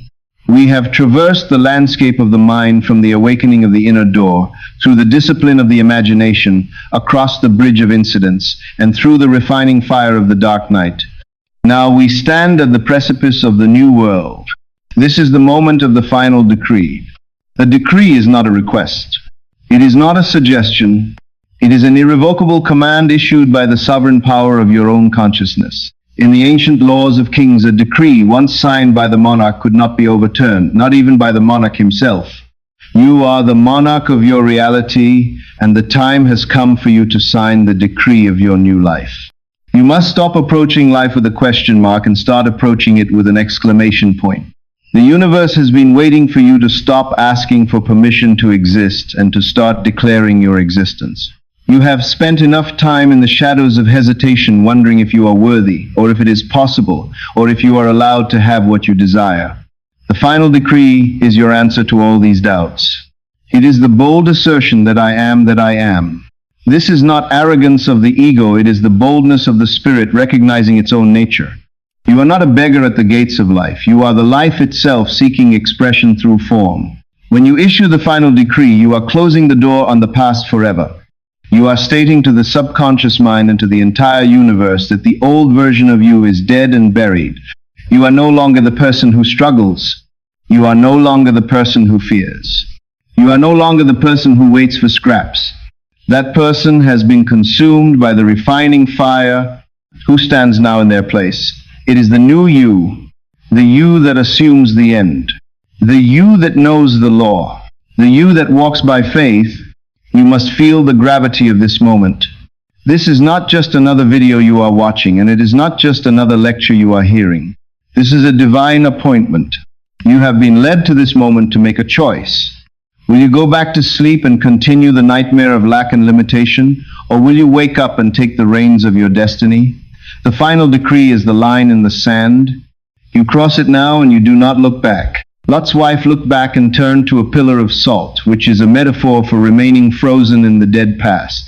We have traversed the landscape of the mind from the awakening of the inner door, through the discipline of the imagination, across the bridge of incidents, and through the refining fire of the dark night. Now we stand at the precipice of the new world. This is the moment of the final decree. A decree is not a request. It is not a suggestion. It is an irrevocable command issued by the sovereign power of your own consciousness. In the ancient laws of kings, a decree once signed by the monarch could not be overturned, not even by the monarch himself. You are the monarch of your reality, and the time has come for you to sign the decree of your new life. You must stop approaching life with a question mark and start approaching it with an exclamation point. The universe has been waiting for you to stop asking for permission to exist and to start declaring your existence. You have spent enough time in the shadows of hesitation wondering if you are worthy, or if it is possible, or if you are allowed to have what you desire. The final decree is your answer to all these doubts. It is the bold assertion that I am that I am. This is not arrogance of the ego, it is the boldness of the spirit recognizing its own nature. You are not a beggar at the gates of life. You are the life itself seeking expression through form. When you issue the final decree, you are closing the door on the past forever. You are stating to the subconscious mind and to the entire universe that the old version of you is dead and buried. You are no longer the person who struggles. You are no longer the person who fears. You are no longer the person who waits for scraps. That person has been consumed by the refining fire. Who stands now in their place? It is the new you, the you that assumes the end, the you that knows the law, the you that walks by faith. You must feel the gravity of this moment. This is not just another video you are watching, and it is not just another lecture you are hearing. This is a divine appointment. You have been led to this moment to make a choice. Will you go back to sleep and continue the nightmare of lack and limitation, or will you wake up and take the reins of your destiny? The final decree is the line in the sand. You cross it now and you do not look back. Lot's wife looked back and turned to a pillar of salt, which is a metaphor for remaining frozen in the dead past.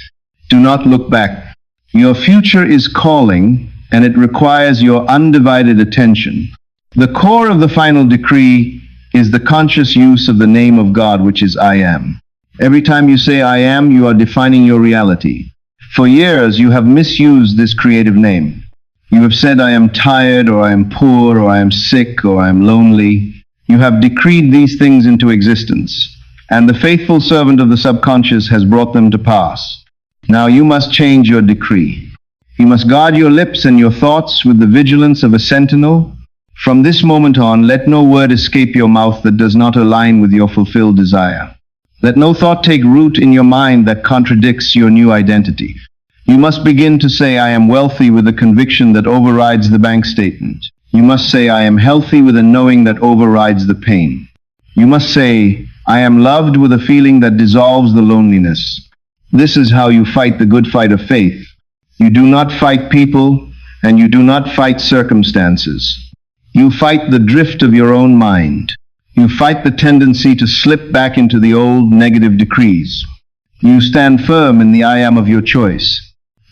Do not look back. Your future is calling, and it requires your undivided attention. The core of the final decree is the conscious use of the name of God, which is I am. Every time you say I am, you are defining your reality. For years, you have misused this creative name. You have said I am tired, or I am poor, or I am sick, or I am lonely. You have decreed these things into existence, and the faithful servant of the subconscious has brought them to pass. Now you must change your decree. You must guard your lips and your thoughts with the vigilance of a sentinel. From this moment on, let no word escape your mouth that does not align with your fulfilled desire. Let no thought take root in your mind that contradicts your new identity. You must begin to say, I am wealthy with a conviction that overrides the bank statement. You must say, I am healthy with a knowing that overrides the pain. You must say, I am loved with a feeling that dissolves the loneliness. This is how you fight the good fight of faith. You do not fight people, and you do not fight circumstances. You fight the drift of your own mind. You fight the tendency to slip back into the old negative decrees. You stand firm in the I am of your choice.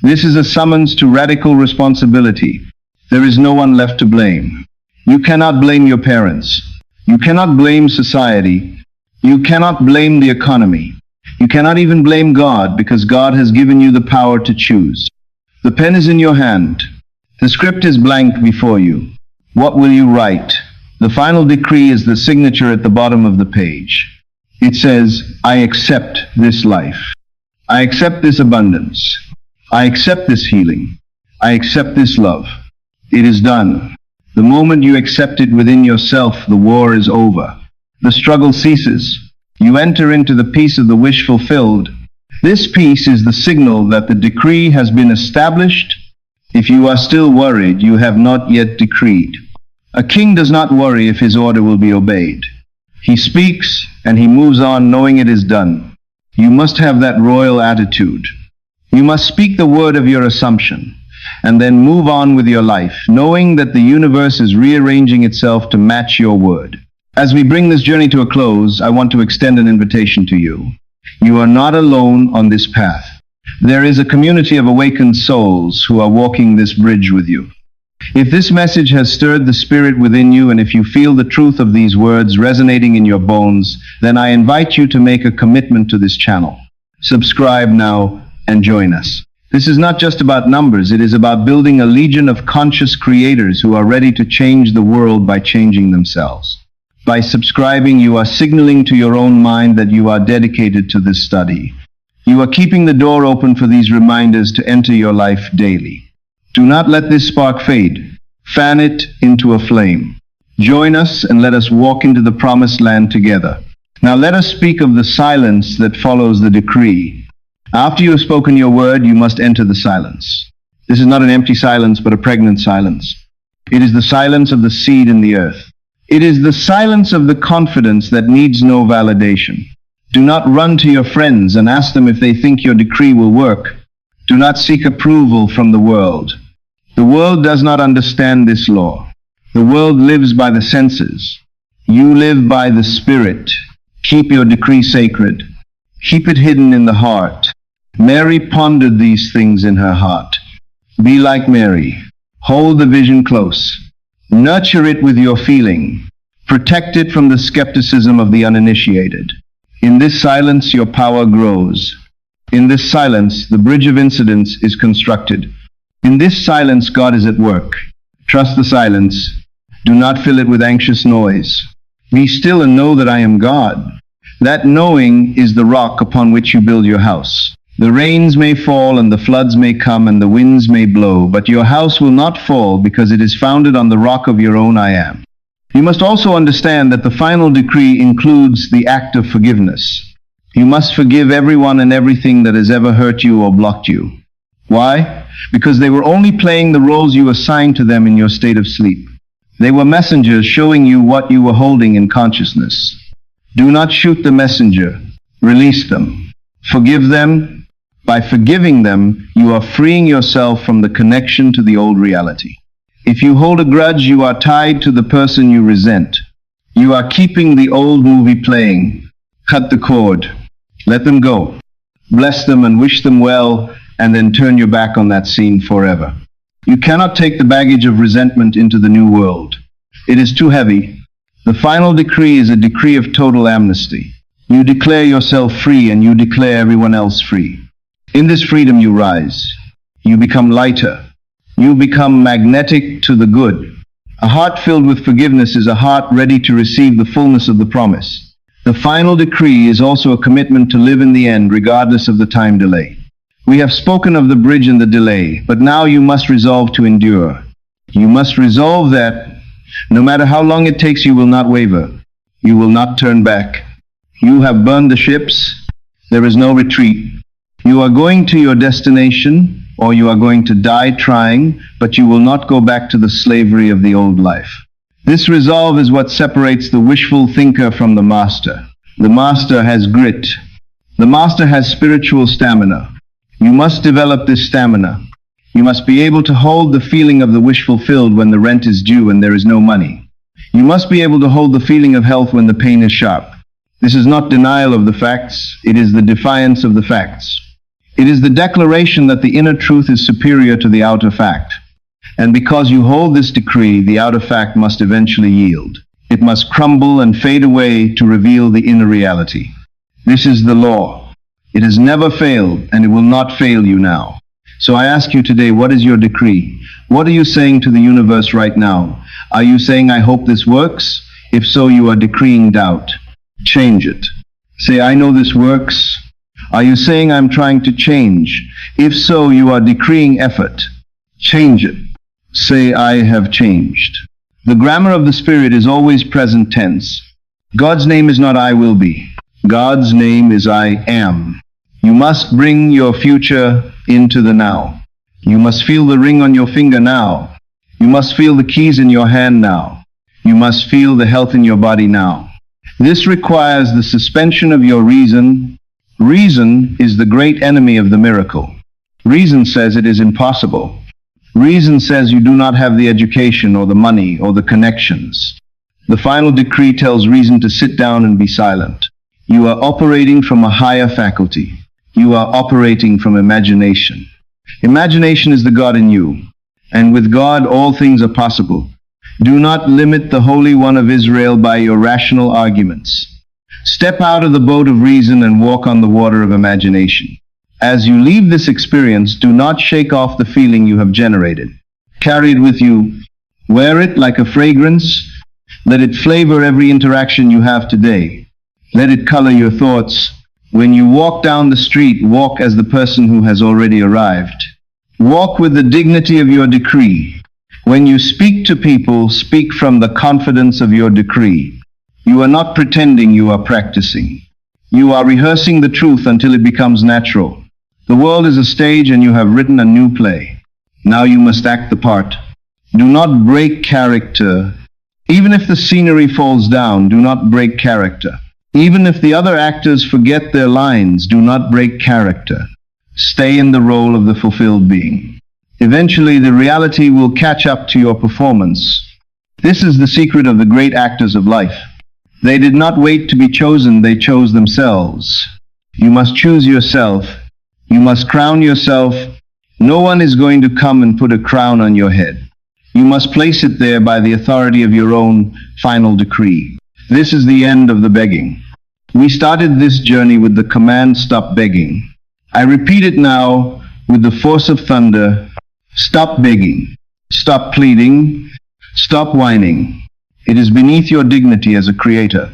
This is a summons to radical responsibility. There is no one left to blame. You cannot blame your parents. You cannot blame society. You cannot blame the economy. You cannot even blame God, because God has given you the power to choose. The pen is in your hand. The script is blank before you. What will you write? The final decree is the signature at the bottom of the page. It says, I accept this life. I accept this abundance. I accept this healing. I accept this love. It is done. The moment you accept it within yourself, the war is over. The struggle ceases. You enter into the peace of the wish fulfilled. This peace is the signal that the decree has been established. If you are still worried, you have not yet decreed. A king does not worry if his order will be obeyed. He speaks and he moves on knowing it is done. You must have that royal attitude. You must speak the word of your assumption and then move on with your life, knowing that the universe is rearranging itself to match your word. As we bring this journey to a close, I want to extend an invitation to you. You are not alone on this path. There is a community of awakened souls who are walking this bridge with you. If this message has stirred the spirit within you, and if you feel the truth of these words resonating in your bones, then I invite you to make a commitment to this channel. Subscribe now and join us. This is not just about numbers, it is about building a legion of conscious creators who are ready to change the world by changing themselves. By subscribing, you are signaling to your own mind that you are dedicated to this study. You are keeping the door open for these reminders to enter your life daily. Do not let this spark fade. Fan it into a flame. Join us and let us walk into the promised land together. Now let us speak of the silence that follows the decree. After you have spoken your word, you must enter the silence. This is not an empty silence, but a pregnant silence. It is the silence of the seed in the earth. It is the silence of the confidence that needs no validation. Do not run to your friends and ask them if they think your decree will work. Do not seek approval from the world. The world does not understand this law. The world lives by the senses. You live by the Spirit. Keep your decree sacred. Keep it hidden in the heart. Mary pondered these things in her heart. Be like Mary. Hold the vision close. Nurture it with your feeling. Protect it from the skepticism of the uninitiated. In this silence, your power grows. In this silence, the bridge of incidents is constructed. In this silence, God is at work. Trust the silence. Do not fill it with anxious noise. Be still and know that I am God. That knowing is the rock upon which you build your house. The rains may fall and the floods may come and the winds may blow, but your house will not fall because it is founded on the rock of your own I am. You must also understand that the final decree includes the act of forgiveness. You must forgive everyone and everything that has ever hurt you or blocked you. Why? Because they were only playing the roles you assigned to them in your state of sleep. They were messengers showing you what you were holding in consciousness. Do not shoot the messenger. Release them. Forgive them. By forgiving them, you are freeing yourself from the connection to the old reality. If you hold a grudge, you are tied to the person you resent. You are keeping the old movie playing. Cut the cord. Let them go. Bless them and wish them well, and then turn your back on that scene forever. You cannot take the baggage of resentment into the new world. It is too heavy. The final decree is a decree of total amnesty. You declare yourself free and you declare everyone else free. In this freedom you rise. You become lighter. You become magnetic to the good. A heart filled with forgiveness is a heart ready to receive the fullness of the promise. The final decree is also a commitment to live in the end regardless of the time delay. We have spoken of the bridge and the delay, but now you must resolve to endure. You must resolve that no matter how long it takes, you will not waver. You will not turn back. You have burned the ships. There is no retreat. You are going to your destination, or you are going to die trying, but you will not go back to the slavery of the old life. This resolve is what separates the wishful thinker from the master. The master has grit. The master has spiritual stamina. You must develop this stamina. You must be able to hold the feeling of the wish fulfilled when the rent is due and there is no money. You must be able to hold the feeling of health when the pain is sharp. This is not denial of the facts, it is the defiance of the facts. It is the declaration that the inner truth is superior to the outer fact. And because you hold this decree, the outer fact must eventually yield. It must crumble and fade away to reveal the inner reality. This is the law. It has never failed, and it will not fail you now. So I ask you today, what is your decree? What are you saying to the universe right now? Are you saying, I hope this works? If so, you are decreeing doubt. Change it. Say, I know this works. Are you saying I'm trying to change? If so, you are decreeing effort. Change it. Say, I have changed. The grammar of the Spirit is always present tense. God's name is not I will be. God's name is I am. You must bring your future into the now. You must feel the ring on your finger now. You must feel the keys in your hand now. You must feel the health in your body now. This requires the suspension of your reason. Reason is the great enemy of the miracle. Reason says it is impossible. Reason says you do not have the education or the money or the connections. The final decree tells reason to sit down and be silent. You are operating from a higher faculty. You are operating from imagination. Imagination is the God in you, and with God all things are possible. Do not limit the Holy One of Israel by your rational arguments. Step out of the boat of reason and walk on the water of imagination. As you leave this experience, do not shake off the feeling you have generated. Carry it with you. Wear it like a fragrance. Let it flavor every interaction you have today. Let it color your thoughts. When you walk down the street, walk as the person who has already arrived. Walk with the dignity of your decree. When you speak to people, speak from the confidence of your decree. You are not pretending, you are practicing. You are rehearsing the truth until it becomes natural. The world is a stage and you have written a new play. Now you must act the part. Do not break character. Even if the scenery falls down, do not break character. Even if the other actors forget their lines, do not break character. Stay in the role of the fulfilled being. Eventually, the reality will catch up to your performance. This is the secret of the great actors of life. They did not wait to be chosen, they chose themselves. You must choose yourself. You must crown yourself. No one is going to come and put a crown on your head. You must place it there by the authority of your own final decree. This is the end of the begging. We started this journey with the command, stop begging. I repeat it now with the force of thunder. Stop begging. Stop pleading. Stop whining. It is beneath your dignity as a creator.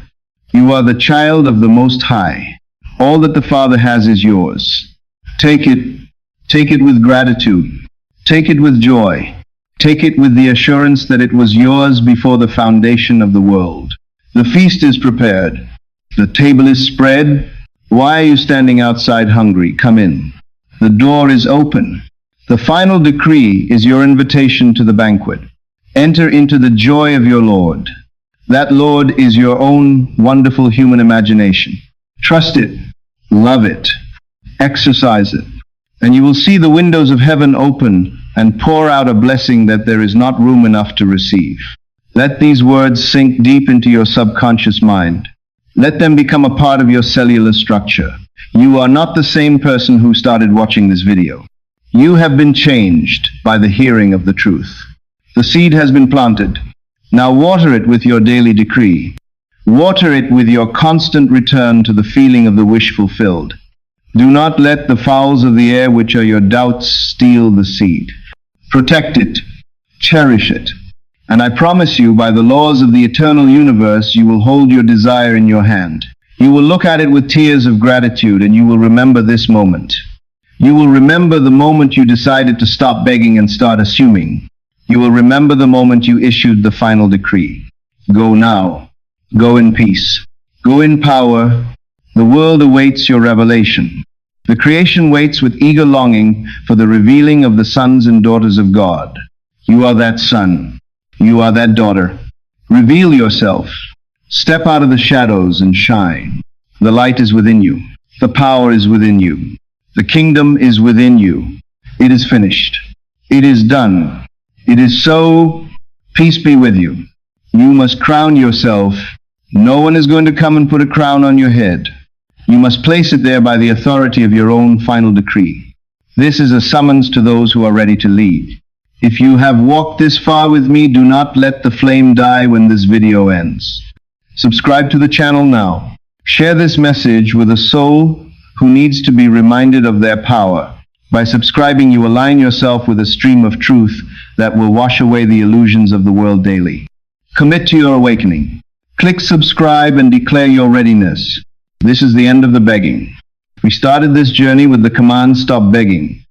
You are the child of the Most High. All that the Father has is yours. Take it. Take it with gratitude. Take it with joy. Take it with the assurance that it was yours before the foundation of the world. The feast is prepared. The table is spread. Why are you standing outside hungry? Come in. The door is open. The final decree is your invitation to the banquet. Enter into the joy of your Lord. That Lord is your own wonderful human imagination. Trust it. Love it. Exercise it. And you will see the windows of heaven open and pour out a blessing that there is not room enough to receive. Let these words sink deep into your subconscious mind. Let them become a part of your cellular structure. You are not the same person who started watching this video. You have been changed by the hearing of the truth. The seed has been planted. Now water it with your daily decree. Water it with your constant return to the feeling of the wish fulfilled. Do not let the fowls of the air, which are your doubts, steal the seed. Protect it. Cherish it. And I promise you, by the laws of the eternal universe, you will hold your desire in your hand. You will look at it with tears of gratitude, and you will remember this moment. You will remember the moment you decided to stop begging and start assuming. You will remember the moment you issued the final decree. Go now. Go in peace. Go in power. The world awaits your revelation. The creation waits with eager longing for the revealing of the sons and daughters of God. You are that son. You are that daughter. Reveal yourself. Step out of the shadows and shine. The light is within you. The power is within you. The kingdom is within you. It is finished. It is done. It is so. Peace be with you. You must crown yourself. No one is going to come and put a crown on your head. You must place it there by the authority of your own final decree. This is a summons to those who are ready to lead. If you have walked this far with me, do not let the flame die when this video ends. Subscribe to the channel now. Share this message with a soul who needs to be reminded of their power. By subscribing, you align yourself with a stream of truth that will wash away the illusions of the world daily. Commit to your awakening. Click subscribe and declare your readiness. This is the end of the begging. We started this journey with the command, stop begging.